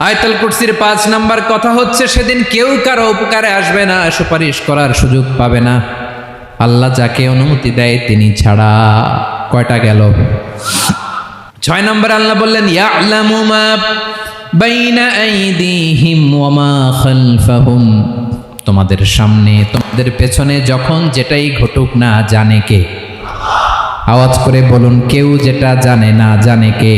আয়াতুল কুরসির 5 নাম্বার কথা হচ্ছে সেদিন কেউ কারো উপকারে আসবে না, সুপারিশ করার সুযোগ পাবে না, আল্লাহ যাকে অনুমতি দেয় তিনি ছাড়া। কয়টা গেল? 6 নম্বর আল্লাহ বললেন ইয়ালামু মা বাইনা আইদিহিম ওয়া মা খালফাহুম, তোমাদের সামনে তোমাদের পেছনে যখন যেটাই ঘটুক না জানে কে? আওয়াজ করে বলুন, কেউ যেটা জানে না জানে কে?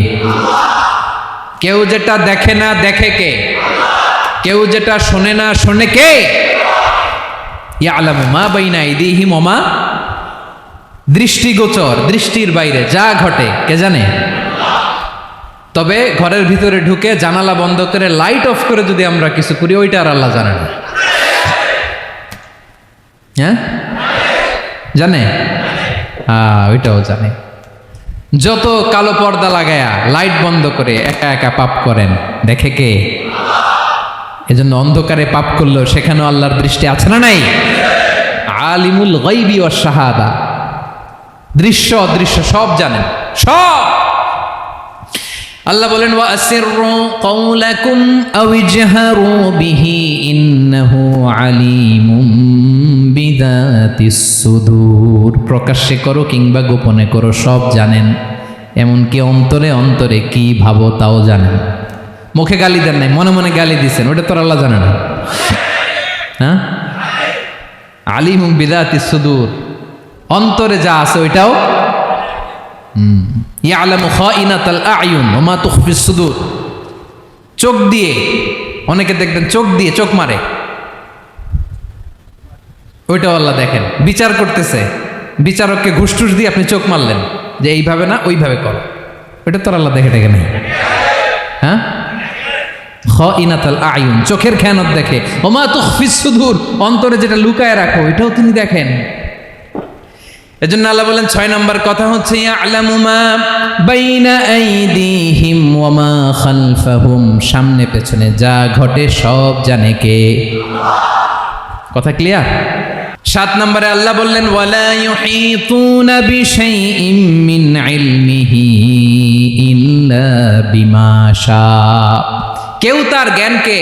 কেউ যেটা দেখে না দেখে কে? কেউ যেটা শোনে না শোনে কে? ইয়ালামু মা বাইনা আইদিহিম ওয়া মা, দৃষ্টিগোচর, দৃষ্টির বাইরে যা ঘটে কে জানে? তবে ঘরের ভিতরে ঢুকে জানালা বন্ধ করে লাইট অফ করে যদি আমরা কিছু করি, ওইটা আর আল্লাহ জানে না। হ্যাঁ, জানে? ওইটাও জানে। যত কালো পর্দা লাগায়া লাইট বন্ধ করে একা একা পাপ করেন, দেখে কে? এজন্য অন্ধকারে পাপ করলেও সেখানেও আল্লাহর দৃষ্টি আছে না নাই? আলিমুল গায়বি ওয়াশ শাহাদা, দৃশ্য অদৃশ্য সব জানেন, সব। আল্লাহ বলেন, ওয়া আসিররু কাওলাকুম আও ইজহারু বিহি ইন্নাহু আলিমুম বিযাতিস সুদূর। প্রকাশ্যে করো কিংবা গোপনে করো, সব জানেন। এমনকি অন্তরে অন্তরে কি ভাবো তাও জানেন। মুখে গালি দেন নাই, মনে মনে গালি দিচ্ছেন, ওটা তো আল্লাহ জানে না। হ্যাঁ, আলিমুম বিযাতিস সুদূর, অন্তরে যা আছে ওইটাও। ইয়ালামু খাইনাতাল আয়ুন ওয়া মা তুখফিস সুদূর। চোখ দিয়ে, অনেকে দেখবেন চোখ দিয়ে চোখ মারে, ওইটাও আল্লাহ দেখেন। বিচার করতেছে, বিচারককে ঘুষ টুস দিয়ে আপনি চোখ মারলেন যে এইভাবে না ওইভাবে করো, ওইটা তো আল্লাহ দেখে দেখে নেই। হ্যাঁ, খাইনাতাল আয়ুন, চোখের খেয়ানত দেখে। ওয়া মা তুখফিস সুদূর, অন্তরে যেটা লুকায় রাখো ওইটাও তিনি দেখেন। এজন্য আল্লাহ বলেন 6 নম্বর কথা হচ্ছে ইয়ালামু মা বাইনা আইদিহিম ওয়া মা খালফাহুম, সামনে পেছনে যা ঘটে সব জানে কে? কথা ক্লিয়ার? 7 নম্বরে আল্লাহ বললেন, ওয়ালা ইউহিতুনা বিশাইইম মিন ইলমিহি ইল্লা বিমা শা। কেউ তার জ্ঞানকে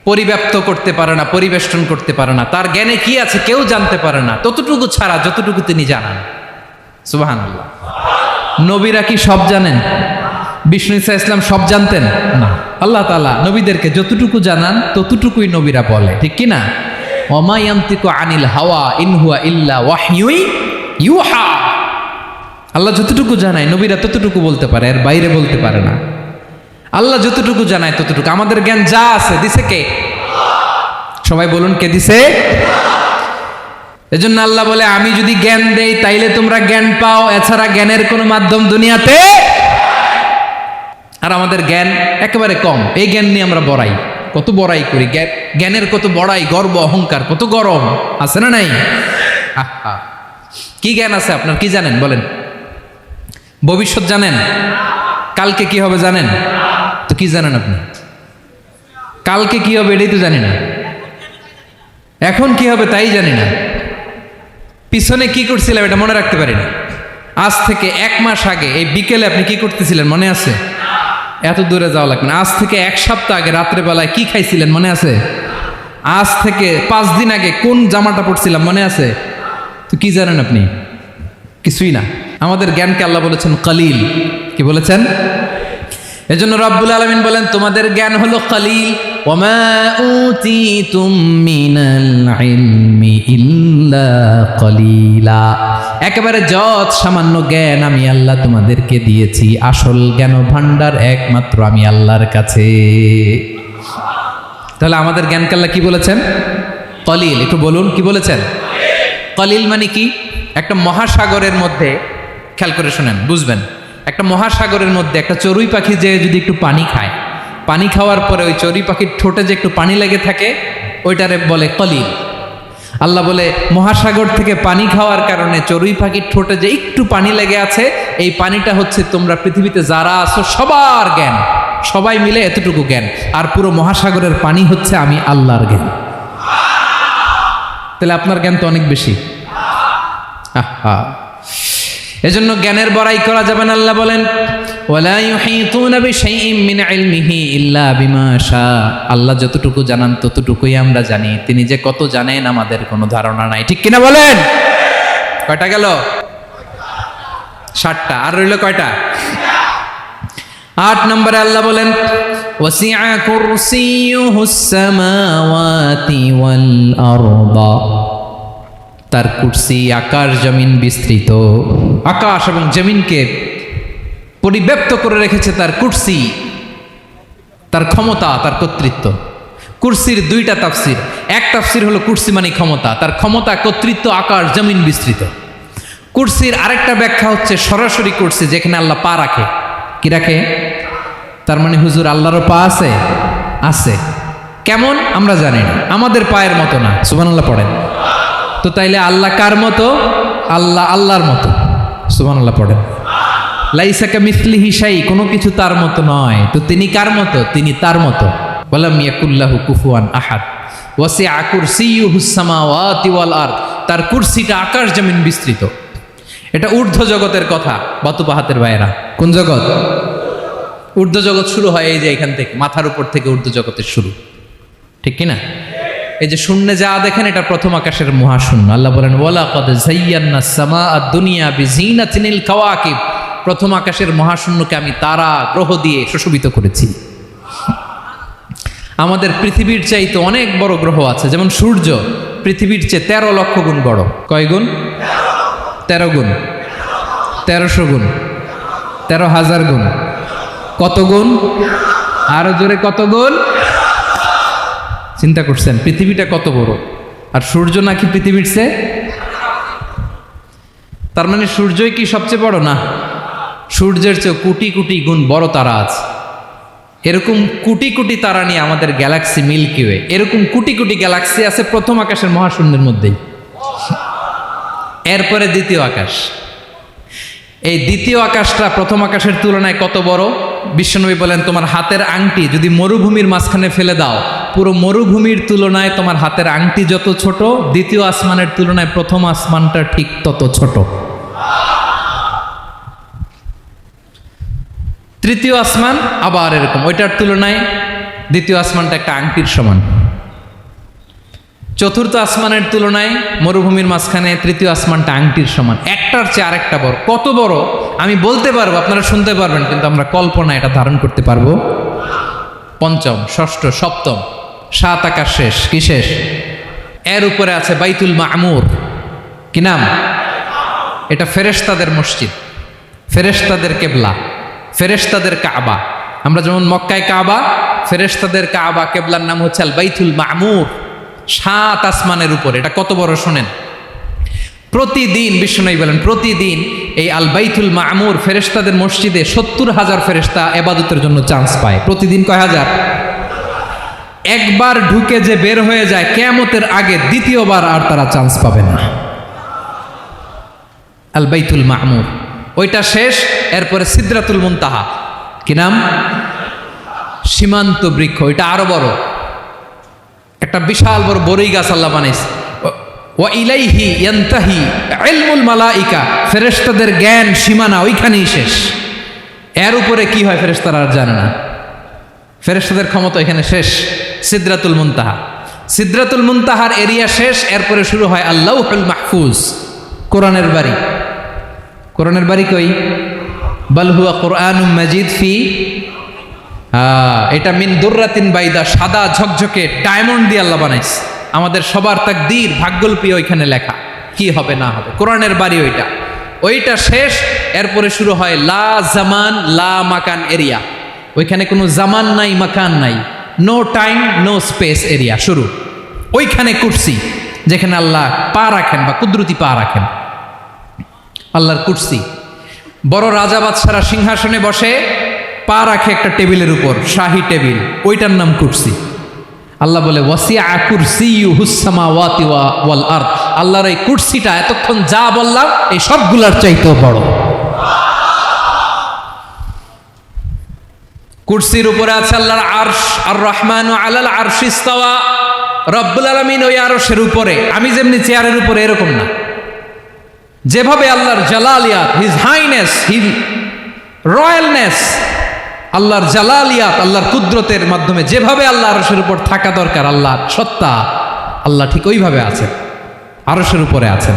পরিব্যাপ্ত করতে পারে না, পরিবেষ্টন করতে পারে না। তার জ্ঞানে কি আছে কেউ জানতে পারে না, ততটুকু ছাড়া যতটুকু তিনি জানান। সুবহানাল্লাহ। নবীরা কি সব জানেন? বিষ্ণু ঈসা ইসলাম সব জানতেন না। আল্লাহ তাআলা নবীদেরকে যতটুকু জানান ততটুকুই নবীরা বলে, ঠিক কি না? ওয়া মা ইয়ানতিকু আনিল হাওয়া ইন হুয়া ইল্লা ওয়াহয়ুন ইউহা। আল্লাহ যতটুকু জানায় নবীরা ততটুকু বলতে পারে, এর বাইরে বলতে পারে না। আল্লাহ যতটুকু জানায় ততটুকু। আমাদের জ্ঞান যা আছে দিছে কে? সবাই বলুন, কে দিছে? এজন্য আল্লাহ বলে, আমি যদি জ্ঞান দেই তাইলে তোমরা জ্ঞান পাও, এছাড়া জ্ঞানের কোনো মাধ্যম দুনিয়াতে। আর আমাদের জ্ঞান একেবারে কম, এই জ্ঞান নিয়ে আমরা বড়াই, কত বড়াই করি। জ্ঞানের কত বড়াই, গর্ব অহংকার, কত গরম আছে না নাই? কি জ্ঞান আছে আপনার? কি জানেন বলেন? ভবিষ্যৎ জানেন? কালকে কি হবে জানেন? তো কি জানেন আপনি? কালকে কি হবে এটাই তো জানি না, এখন কি হবে তাই জানি না, পিছনে কি করছিলাম এটা মনে রাখতে পারি না। আজ থেকে 1 মাস আগে এই বিকেলে আপনি কি করতেছিলেন মনে আছে? এত দূরে যাওয়া লাগবে না। আজ থেকে 1 সপ্তাহ আগে রাত্রেবেলায় কি খাইছিলেন মনে আছে? আজ থেকে 5 দিন আগে কোন জামাটা পড়ছিলাম মনে আছে? তো কি জানেন আপনি? কিছুই না। আমাদের জ্ঞানকে আল্লাহ বলেছেন কলিল। কি বলেছেন? এজন্য রব্বুল আলামিন বলেন, তোমাদের জ্ঞান হলো কলিল। ওয়ামা উতিতুম মিনাল ইলমি ইল্লা কলিলা। একেবারে যত সামান্য জ্ঞান আমি আল্লাহ তোমাদেরকে দিয়েছি, আসল জ্ঞান ভান্ডার একমাত্র আমি আল্লাহর কাছে। তাহলে আমাদের জ্ঞানকে আল্লাহ কি বলেছেন? কলিল। একটু বলুন, কি বলেছেন? কলিল মানে কি? একটা মহাসাগরের মধ্যে, খেয়াল করে শোনেন বুঝবেন, একটা মহাসাগরের মধ্যে একটা চড়ুই পাখি যে যদি একটু পানি খায়, পানি খাওয়ার পরে ওই চড়ুই পাখির ঠোঁটে যে একটু পানি লেগে থাকে ওইটারে বলে কলিল। আল্লাহ বলে, মহাসাগর থেকে পানি খাওয়ার কারণে চড়ুই পাখির ঠোঁটে যে একটু পানি লেগে আছে, এই পানিটা হচ্ছে তোমরা পৃথিবীতে যারা আছো সবার জ্ঞান, সবাই মিলে এতটুকু জ্ঞান, আর পুরো মহাসাগরের পানি হচ্ছে আমি আল্লাহর জ্ঞান। তাহলে আপনার জ্ঞান তো অনেক বেশি। এজন্য জ্ঞানের বড়াই করা যাবে না। আল্লাহ বলেন, ওয়ালা ইউহিতুনা বিশাইইম মিন ইলমিহি ইল্লা বিমা শা। আল্লাহ যতটুকু জানান ততটুকুই আমরা জানি, তিনি যে কত জানেন আমাদের কোনো ধারণা নাই, ঠিক কিনা বলেন? কয়টা গেল? 7টা। আর রইল কয়টা? 8 নম্বরে আল্লাহ বলেন, ওয়াসিআ কুরসিয়ুহুস সামাওয়াতি ওয়াল আরদা, তার কুরসি আকাশ জমিন বিস্তৃত। আকাশ এবং জমিনকে পরিব্যাপ্ত করে রেখেছে তার কুরসি, তার ক্ষমতা, তার কর্তৃত্ব। কুরসির দুইটা তাফসির। এক তাফসির হলো কুরসি মানে ক্ষমতা, তার ক্ষমতা, কর্তৃত্ব, আকাশ জমিন বিস্তৃত। কুরসির আরেকটা ব্যাখ্যা হচ্ছে সরাসরি কুরসি, যেখানে আল্লাহ পা রাখে। কি রাখে? তার মানে হুজুর আল্লাহরও পা আছে? আছে। কেমন আমরা জানি না, আমাদের পায়ের মতো না। সুবহানাল্লাহ পড়েন। তো তাইলে আল্লাহ কার মতো? আল্লাহ আল্লাহর মতো। সুবহানাল্লাহ পড়েন। লাইসা কামিসলিহি শাই, কোনো কিছু তার মতো নয়। তো তিনি কার মতো? তিনি তার মতো। ওয়ালাম ইয়াকুল্লাহু কুফুয়ান আহাদ। ওয়াসিআ কুরসিয়ুহুস সামাওয়াতি ওয়াল আরদ, তার কুরসিটা আকাশ জমিন বিস্তৃত। এটা ঊর্ধ্ব জগতের কথা বাতুপাহাতের ভাইয়েরা। কোন জগৎ? ঊর্ধ্ব জগৎ শুরু হয় এই যে এখান থেকে, মাথার উপর থেকে ঊর্ধ্ব জগতের শুরু, ঠিক কিনা? এই যে শূন্যে যা দেখেন এটা প্রথম আকাশের মহাশূন্য। আল্লাহ বলেন ওয়ালাকাদ যায়্যানাস সামাআদ দুনিয়া বিজিনাতিল কাওয়াকিব, প্রথম আকাশের মহাশূন্যকে আমি তারা গ্রহ দিয়ে সুশোভিত করেছি। আমাদের পৃথিবীর চাইতে অনেক বড় গ্রহ আছে, যেমন সূর্য পৃথিবীর চেয়ে 13 লক্ষ গুণ বড়। কয় গুণ? 13 গুণ, 1300 গুণ, 13,000 গুণ। কত গুণ? আরো জোরে কত গুণ? চিন্তা করছেন পৃথিবীটা কত বড়, আর সূর্য নাকি পৃথিবীর চেয়ে? তার মানে সূর্যই কি সবচেয়ে বড়? না, সূর্যের চেয়ে কোটি কোটি গুণ বড় তারা আছে। এরকম কোটি কোটি তারা নিয়ে আমাদের গ্যালাক্সি মিল্কি ওয়ে, এরকম কোটি কোটি গ্যালাক্সি আছে প্রথম আকাশের মহাশূন্যের মধ্যেই। এরপরে দ্বিতীয় আকাশ। এই দ্বিতীয় আকাশটা প্রথম আকাশের তুলনায় কত বড়? বিশ্বনবী বলেন তোমার হাতের আংটি যদি মরুভূমির মাঝখানে ফেলে দাও, পুরো মরুভূমির তুলনায় তোমার হাতের আংটি যত ছোট, দ্বিতীয় আসমানের তুলনায় প্রথম আসমানটা ঠিক তত ছোট। তৃতীয় আসমান আবার এরকম, ওইটার তুলনায় দ্বিতীয় আসমানটা একটা আংটির সমান। চতুর্থ আসমানের তুলনায় মরুভূমির মাঝখানে তৃতীয় আসমানটা আংটির সমান। একটার চেয়ে আরেকটা বড়। কত বড় আমি বলতে পারবো, আপনারা শুনতে পারবেন, কিন্তু আমরা কল্পনা এটা ধারণ করতে পারবো? পঞ্চম, ষষ্ঠ, সপ্তম, 7 আকাশ শেষ। কি শেষ? এর উপরে আছে বাইতুল মামুর। কি নাম? এটা ফেরেশতাদের মসজিদ, ফেরেশতাদের কেবলা, ফেরেশতাদের কাবা। আমরা যেমন মক্কায় কাবা, ফেরেশতাদের কাবা কেবলার নাম হচ্ছে আল বাইতুল মামুর। 7 আসমানের উপরে। এটা কত বড় শোনেন। প্রতিদিন বিশ্বনবী বলেন প্রতিদিন এই আল বাইতুল মামুর ফেরেশতাদের মসজিদে 70,000 ফেরেশতা ইবাদতের জন্য চান্স পায়। প্রতিদিন কয় হাজার? একবার ঢুকে যে বের হয়ে যায় কিয়ামতের আগে দ্বিতীয়বার আর তারা চান্স পাবে না। আল বাইতুল মামুর ওইটা শেষ। এরপরে সিদরাতুল মুনতাহা। কি নাম? সীমান্ত বৃক্ষ। ওইটা আরো বড়, একটা বিশাল বড় বড়ই গাছ আল্লাহ বানাইছে। ওয়া ইলাইহি ইয়ানতাহি ইলমুল মালাইকা, ফেরেশতাদের জ্ঞান সীমানা ওইখানেই শেষ। এর উপরে কি হয় ফেরেশতারা আর জানে না। ফেরেশতাদের ক্ষমতা এখানে শেষ। সিদরাতুল মুনতাহা, সিদরাতুল মুনতাহার এরিয়া শেষ। এরপরে শুরু হয় আল্লাহুল মাহফুজ, কোরআনের বাড়ি। কোরআনের বাড়ি কই? বাল হুয়া কুরআনুম মাজিদ ফি, এটা মিন দুররাতিন বাইদা, সাদা ঝকঝকে ডায়মন্ড দিয়ে আল্লাহ বানাইছে। আমাদের সবার তাকদীর ভাগ্যলিপি ওইখানে লেখা, কি হবে না হবে। কোরআনের বাড়ি ওইটা, ওইটা শেষ। এরপরে শুরু হয় লা জামান লা মাকান এরিয়া। ওইখানে কোনো জামান নাই, মাকান নাই, no time no space area শুরু। ওইখানে কুরসি, যেখানে আল্লাহ পা রাখেন বা কুদরতি পা রাখেন। আল্লাহর কুরসি, বড় রাজা বাদশারা সিংহাসনে বসে পা রাখে একটা টেবিলের উপর, শাহী টেবিল, ওইটার নাম কুরসি। আল্লাহ বলে ওয়াসিআ কুরসিয়ুহুস সামাওয়াতি ওয়াল আরদ, আল্লাহর এই কুরসিটা এতক্ষণ যা বললাম এই সবগুলার চাইতেও বড়। কুরসির উপরে আছে আল্লাহর আরশ। আর রহমানু আলাল আরশি ইস্তাওয়া, রব্বুল আলামিন ওই আরশের উপরে। আমি যেমনি চেয়ারের উপরে এরকম না, যেভাবে আল্লাহর জালালিয়াত, হিজ হাইনেস, হিজ রয়্যালনেস, আল্লাহর জালালিয়াত, আল্লাহর কুদরতের মাধ্যমে যেভাবে আল্লাহ আরশের উপর থাকা দরকার, আল্লাহর সত্তা, আল্লাহ ঠিক ওইভাবে আছেন, আরশের উপরে আছেন।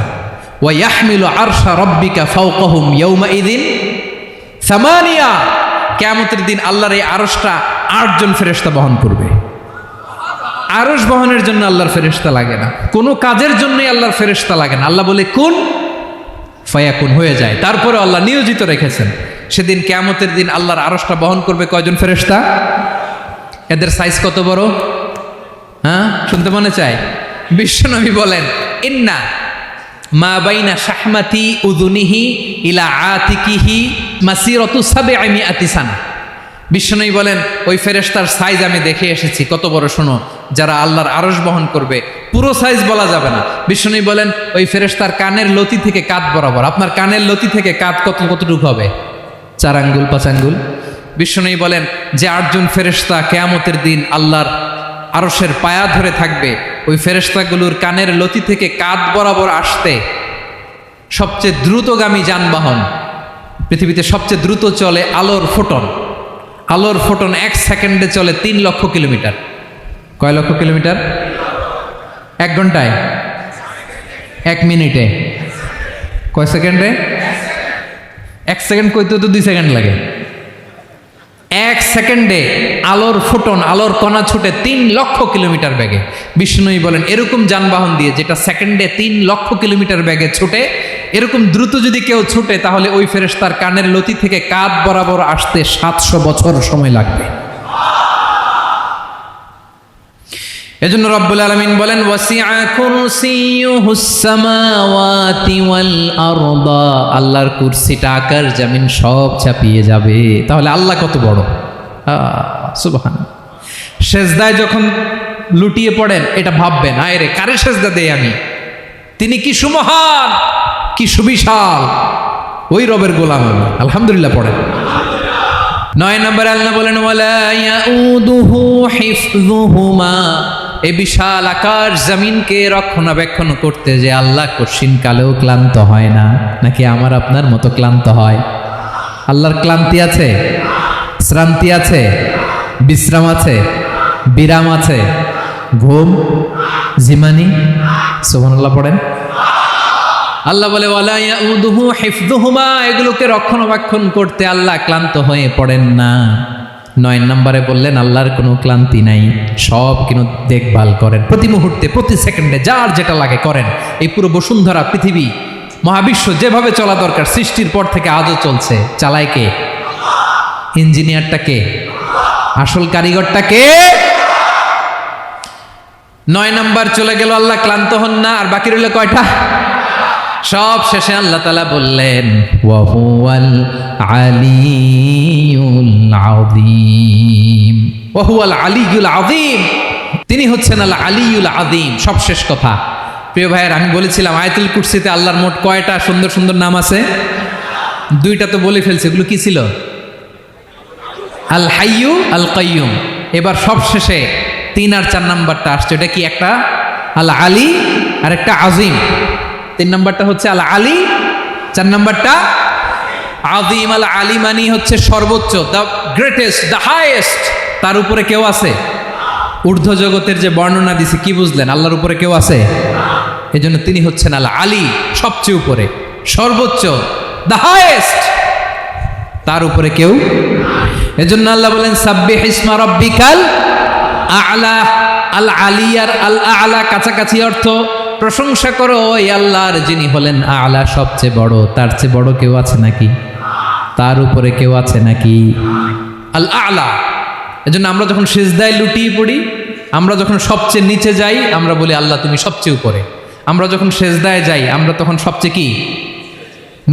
ওয়া ইয়াহমিলু আরশা রাব্বিকা ফাওকাহুম ইয়াওমাইযিন সামানিয়া, কিয়ামতের দিন আল্লাহর এই আরশটা 8 জন ফেরেশতা বহন করবে। আরশ বহনের জন্য আল্লাহর ফেরেশতা লাগে না, কোনো কাজের জন্যই আল্লাহর ফেরেশতা লাগে না। আল্লাহ বলে কুন ফায়াকুন, হয়ে যায়। তারপরে আল্লাহ নিয়োজিত রেখেছেন সেদিন কিয়ামতের দিন আল্লাহর আরশটা বহন করবে কয়জন ফেরেশতা? এদের সাইজ কত বড়? হ্যাঁ, শুনতে মনে চায়? বিশ্বনবী বলেন ইন্না মা বাইনা শাহমাতি উযুনিহি ইলা আতিকিহি মাসিরাতু 700 সানা। বিশ্বনবী বলেন ওই ফেরেশতার সাইজ আমি দেখে এসেছি কত বড়, শোনো, যারা আল্লাহর আরশ বহন করবে পুরো সাইজ বলা যাবে না। বিশ্বনবী বলেন ওই ফেরেশতার কানের লতি থেকে কাঁধ বরাবর, আপনার কানের লতি থেকে কাঁধ কতটুকু হবে? 4 আঙ্গুল 5 আঙ্গুল। বিশ্বনবী বলেন যে 8 জন ফেরেশতা কিয়ামতের দিন আল্লাহর আরশের পায়া ধরে থাকবে, ওই ফেরেশতাগুলোর কানের লতি থেকে কাঁধ বরাবর আসতে সবচেয়ে দ্রুতগামী যানবাহন, পৃথিবীতে সবচেয়ে দ্রুত চলে আলোর ফোটন। আলোর ফোটন 1 সেকেন্ডে চলে 3 লক্ষ কিলোমিটার। কয় লক্ষ কিলোমিটার? 1 ঘন্টায়? 1 মিনিটে? কয় সেকেন্ডে? 1 সেকেন্ড কইতে তো 2 সেকেন্ড লাগে। 1 সেকেন্ডে আলোর ফোটন, আলোর কণা ছুটে 3 লক্ষ কিলোমিটার বেগে। বিষ্ণুই বলেন এরকম যানবাহন দিয়ে যেটা সেকেন্ডে 3 লক্ষ কিলোমিটার বেগে ছুটে, এরকম দ্রুত যদি কেউ ছুটে তাহলে ওই ফেরেশতার কানের লতি থেকে কাঁধ বরাবর আসতে 700 বছর সময় লাগবে। এজন্য রব্বুল আলামিন বলেন ওয়াসিআ কুরসিয়ুহুস সামাওয়াতি ওয়াল আরদা, আল্লাহর কুরসিটা আকাশ জমিন সব চাপিয়ে যাবে। তাহলে আল্লাহ কত বড়! সুবহানাল্লাহ। সেজদায় যখন লুটিয়ে পড়েন এটা ভাববেন, আয় রে কারে সেজদা দেই আমি, তিনি কি সুমহান, কি সুবিশাল, ওই রবের গোলাম আমি। আলহামদুলিল্লাহ পড়েন। 9 নম্বরে আল্লাহ বলেন ওয়ালা ইয়াউদুহু হিফযুহুমা, এই বিশাল আকাশ জমিনকে রক্ষণাবেক্ষণ করতে যে আল্লাহ কঠিন কালেও ক্লান্ত হয় না। নাকি আমার আপনার মতো ক্লান্ত হয়? আল্লাহর ক্লান্তি আছে? শ্রান্তি আছে? বিশ্রাম আছে? বিরাম আছে? ঘুম, জিমানি? সুবহানাল্লাহ পড়েন। আল্লাহ বলে ওয়ালা ইয়াউদুহু হিফযুহুমা, এগুলোকে রক্ষণাবেক্ষণ করতে আল্লাহ ক্লান্ত হয়ে পড়েন না। 9 নম্বরে বললেন আল্লাহর কোনো ক্লান্তি নাই, সব কিন্তু দেখভাল করেন, প্রতি মুহূর্তে প্রতি সেকেন্ডে যার যেটা লাগে করেন। এই পুরো বসুন্ধরা পৃথিবী মহাবিশ্ব যেভাবে চলা দরকার সৃষ্টির পর থেকে আজও চলছে। চালায় কে? ইঞ্জিনিয়ারটা কে? আসল কারিগরটা কে? 9 নম্বর চলে গেল, আল্লাহ ক্লান্ত হন না। আর বাকি রইল কয়টা? সব শেষে আল্লাহ তাআলা বললেন ওয়া হুয়াল আলিয়ুল আযীম, ওয়া হুয়াল আলিয়ুল আযীম, তিনি হচ্ছেন আল আলিয়ুল আযীম। সব শেষ কথা। প্রিয় ভাইয়ের, আমি বলেছিলাম আয়াতুল কুরসিতে আল্লাহর মোট কয়টা সুন্দর সুন্দর নাম আছে? 2টা তো বলে ফেলছে। এগুলো কি ছিল? আল হাইয়ু, আল কাইয়ুম। এবার সব শেষে 3 আর 4 নাম্বারটা আসছে। এটা কি? একটা আল আলী আর একটা আযীম। 3 নাম্বারটা হচ্ছে আল আলী, 4 নাম্বারটা আযীম। আল আলী মানে হচ্ছে সর্বোচ্চ, দ্য গ্রেটেস্ট, দ্য হাইয়েস্ট। তার উপরে কেউ আছে? ঊর্ধ্ব জগতের যে বর্ণনা দিছে, কি বুঝলেন? আল্লাহর উপরে কেউ আছে? এজন্য তিনি হচ্ছেন আল আলী, সবচেয়ে উপরে, সর্বোচ্চ, দ্য হাইয়েস্ট। তার উপরে কেউ। এজন্য আল্লাহ বলেন সাব্বিহ ইসমা রাব্বিকাল আ'লা। আল আলী আর আল আ'লা কাছাকাছি অর্থ। প্রশংসা করো ওই আল্লাহর যিনি হলেন আ'লা, সবচেয়ে বড়। তার চেয়ে বড় কেউ আছে নাকি? তার উপরে কেউ আছে নাকি? আল আ'লা। এজন্য আমরা যখন সিজদায় লুটিয়ে পড়ি, আমরা যখন সবচেয়ে নিচে যাই, আমরা বলি আল্লাহ তুমি সবচেয়ে উপরে। আমরা যখন সিজদায় যাই, আমরা তখন সবচেয়ে কি?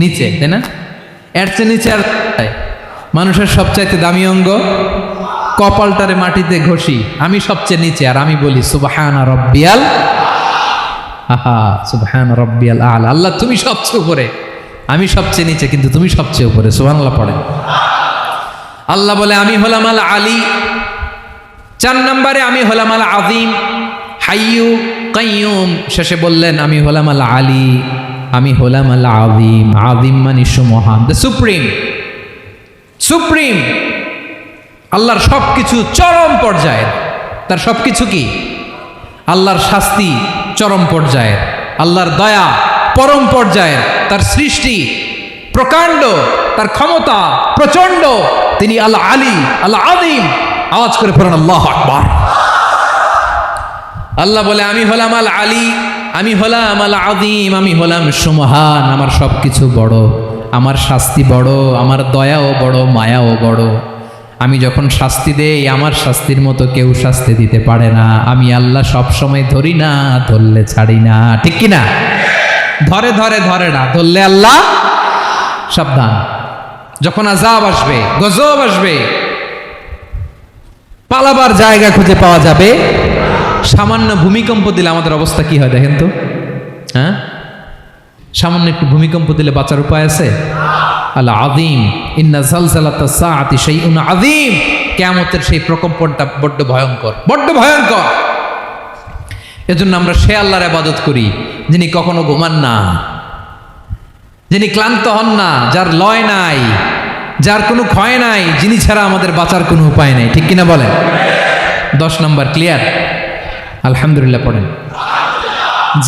নিচে, তাই না? এর চেয়ে নিচে আর মানুষের সবচাইতে দামি অঙ্গ কপালটারে মাটিতে ঘষি, আমি সবচেয়ে নিচে, আর আমি বলি সুবহানা রাব্বিয়াল আহা, সুবহানা রাব্বিয়াল আ'লা। আল্লাহ তুমি সবচেয়ে উপরে, আমি সবচেয়ে নিচে, কিন্তু তুমি সবচেয়ে উপরে। সুবহানাল্লাহ পড়েন। আল্লাহ বলে আমি হলাম আল আলী। 4 নম্বরে আমি হলাম আল আযীম, হাইয়ু কাইয়ুম। শেষে বললেন আমি হলাম আল আলী, আমি হলাম আল আযীম। আযীম মানে সুমহান, দ্য সুপ্রিম। সুপ্রিম আল্লাহর সবকিছু চরম পর্যায়ের। তার সবকিছু কি? আল্লাহর শাস্তি চরম পর্যায়ের, আল্লাহর দয়া পরম পর্যায়ের, তার সৃষ্টি প্রকাণ্ড, তার ক্ষমতা প্রচণ্ড। তিনি আল আলী, আল আযীম, আওয়াজ করে পড়েন আল্লাহু আকবার। আল্লাহ বলে আমি হলাম আল আলী, আমি হলাম আল আযীম, আমি হলাম সুমহান, আমার সবকিছু বড়, আমার শাস্তি বড়, আমার দয়াও বড়, মায়াও বড়। আমি যখন শাস্তি দেই আমার শাস্তির মতো কেউ শাস্তি দিতে পারে না। আমি আল্লাহ সব সময় ধরি না, ধরলে ছাড়ি না, ঠিক কি না? ধরে ধরে ধরে না, ধরলে আল্লাহ সাবধান। যখন আযাব আসবে, গজব আসবে, পালাবার জায়গা খুঁজে পাওয়া যাবে। সামান্য ভূমিকম্প দিলে আমাদের অবস্থা কি হয় দেখেন তো, হ্যাঁ? সামান্য একটু ভূমিকম্প দিলে বাঁচার উপায় আছে? আল আযীম, ইন্না যালজালাতাস সাআতি শাইউন আযীম, কিয়ামতের সেই প্রকম্পনটা বড্ড ভয়ঙ্কর, বড্ড ভয়ঙ্কর। এজন্য আমরা সে আল্লাহর ইবাদত করি যিনি কখনো ঘুমান না, যিনি ক্লান্ত হন না, যার লয় নাই, যার কোনো ক্ষয় নাই, যিনি ছাড়া আমাদের বাঁচার কোনো উপায় নাই, ঠিক কিনা বলেন? 10 নম্বর ক্লিয়ার? আলহামদুলিল্লাহ পড়েন।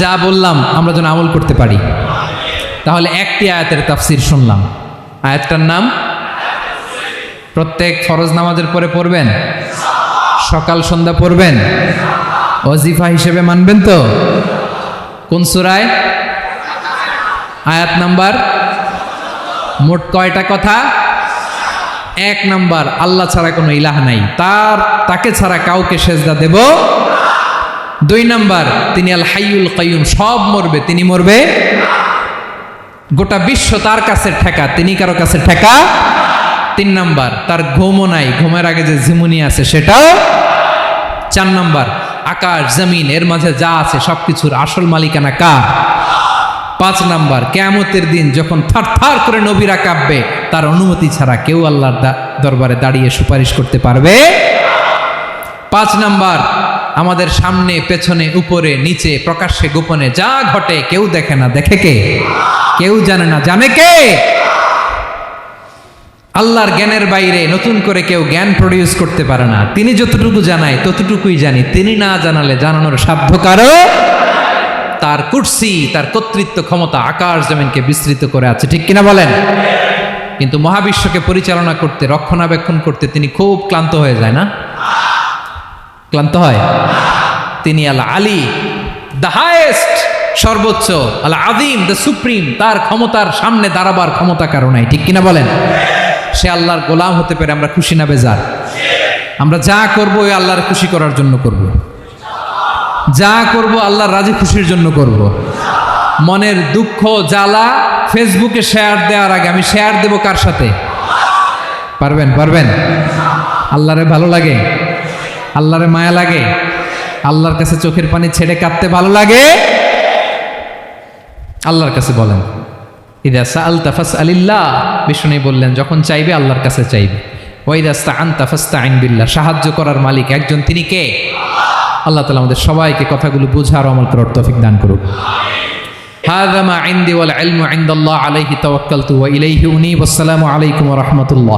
যা বললাম আমরা যেন আমল করতে পারি। তাহলে একটি আয়াতের তাফসীর শুনলাম, আয়াতটার নাম প্রত্যেক ফরজ নামাজের পরে পড়বেন, সকাল সন্ধ্যা পড়বেন, ওয়াজিফা হিসেবে মানবেন তো? কোন সূরায়? আয়াত নাম্বার? মোট কয়টা কথা? 1 নাম্বার, আল্লাহ ছাড়া কোনো ইলাহ নাই, তাকে ছাড়া কাউকে সেজদা দেব। 2 নাম্বার, তিনি আল হাইয়ুল কাইয়ুম, সব মরবে, তিনি মরবে। গোটা বিশ্ব তার কাছে ঠেকা, তিনি কারো কাছে ঠেকা। 3 নাম্বার, তার ঘুমও নাই, ঘুমের আগে যে ঝিমুনি আছে সেটাও। 4 নাম্বার, আকাশ জমিন এর মাঝে যা আছে সবকিছুর আসল মালিকানা কার? 5 নাম্বার, কিয়ামতের দিন যখন থার থার করে নবীরা কাঁপবে, তার অনুমতি ছাড়া কেউ আল্লাহর দরবারে দাঁড়িয়ে সুপারিশ করতে পারবে। 5 নাম্বার, আমাদের সামনে পেছনে উপরে নিচে প্রকাশ্যে গোপনে যা ঘটে কেউ দেখে না, দেখে কে? কেউ জানে না, জানে কে? আল্লাহর জ্ঞানের বাইরে নতুন করে কেউ জ্ঞান প্রডিউস করতে পারে না। তিনি যতটুকু জানায় ততটুকুই জানি, তিনি না জানালে জানানোর সাধ্য কারো। তার কুরসি, তার কর্তৃত্ব ক্ষমতা আকাশ জমিনকে বিস্তৃত করে আছে, ঠিক কিনা বলেন? কিন্তু মহাবিশ্বকে পরিচালনা করতে, রক্ষণাবেক্ষণ করতে তিনি খুব ক্লান্ত হয়ে যায় না? ক্লান্ত হয়? তিনি আল আলী, দ্য হাইয়েস্ট, সর্বোচ্চ, আল আযীম, দ্য সুপ্রিম, তার ক্ষমতার সামনে দাঁড়াবার ক্ষমতা কারো নাই, ঠিক কিনা বলেন? সে আল্লাহর গোলাম হতে পেরে আমরা খুশি না বেজার? আমরা যা করবো ওই আল্লাহর খুশি করার জন্য করব, যা করব আল্লাহর রাজি খুশির জন্য করব। মনের দুঃখ জ্বালা ফেসবুকে শেয়ার দেওয়ার আগে আমি শেয়ার দেব কার সাথে? পারবেন? পারবেন? আল্লাহরে ভালো লাগে, আল্লাহরে মায়া লাগে, আল্লাহর কাছে চোখের পানি ছেড়ে কাঁদতে ভালো লাগে। আল্লাহর কাছে বলেন, ইদা সাআলতা ফাসআলিল্লাহ, বিষ্ণু বললেন যখন চাইবে আল্লাহর কাছে চাইবে। ওয়া ইদা ইসতাআনতা ফাসতাঈন বিল্লাহ, সাহায্য করার মালিক একজন, তিনি কে? আল্লাহ তাআলা আমাদের সবাইকে কথাগুলো বুঝার আমল করার তৌফিক দান করুন। হাযা মা ইনদি ওয়াল ইলমু ইনদাল্লাহ আলাইহি তাওয়াক্কালতু ওয়া ইলাইহি উনীব। আসসালামু আলাইকুম ওয়া রাহমাতুল্লাহ।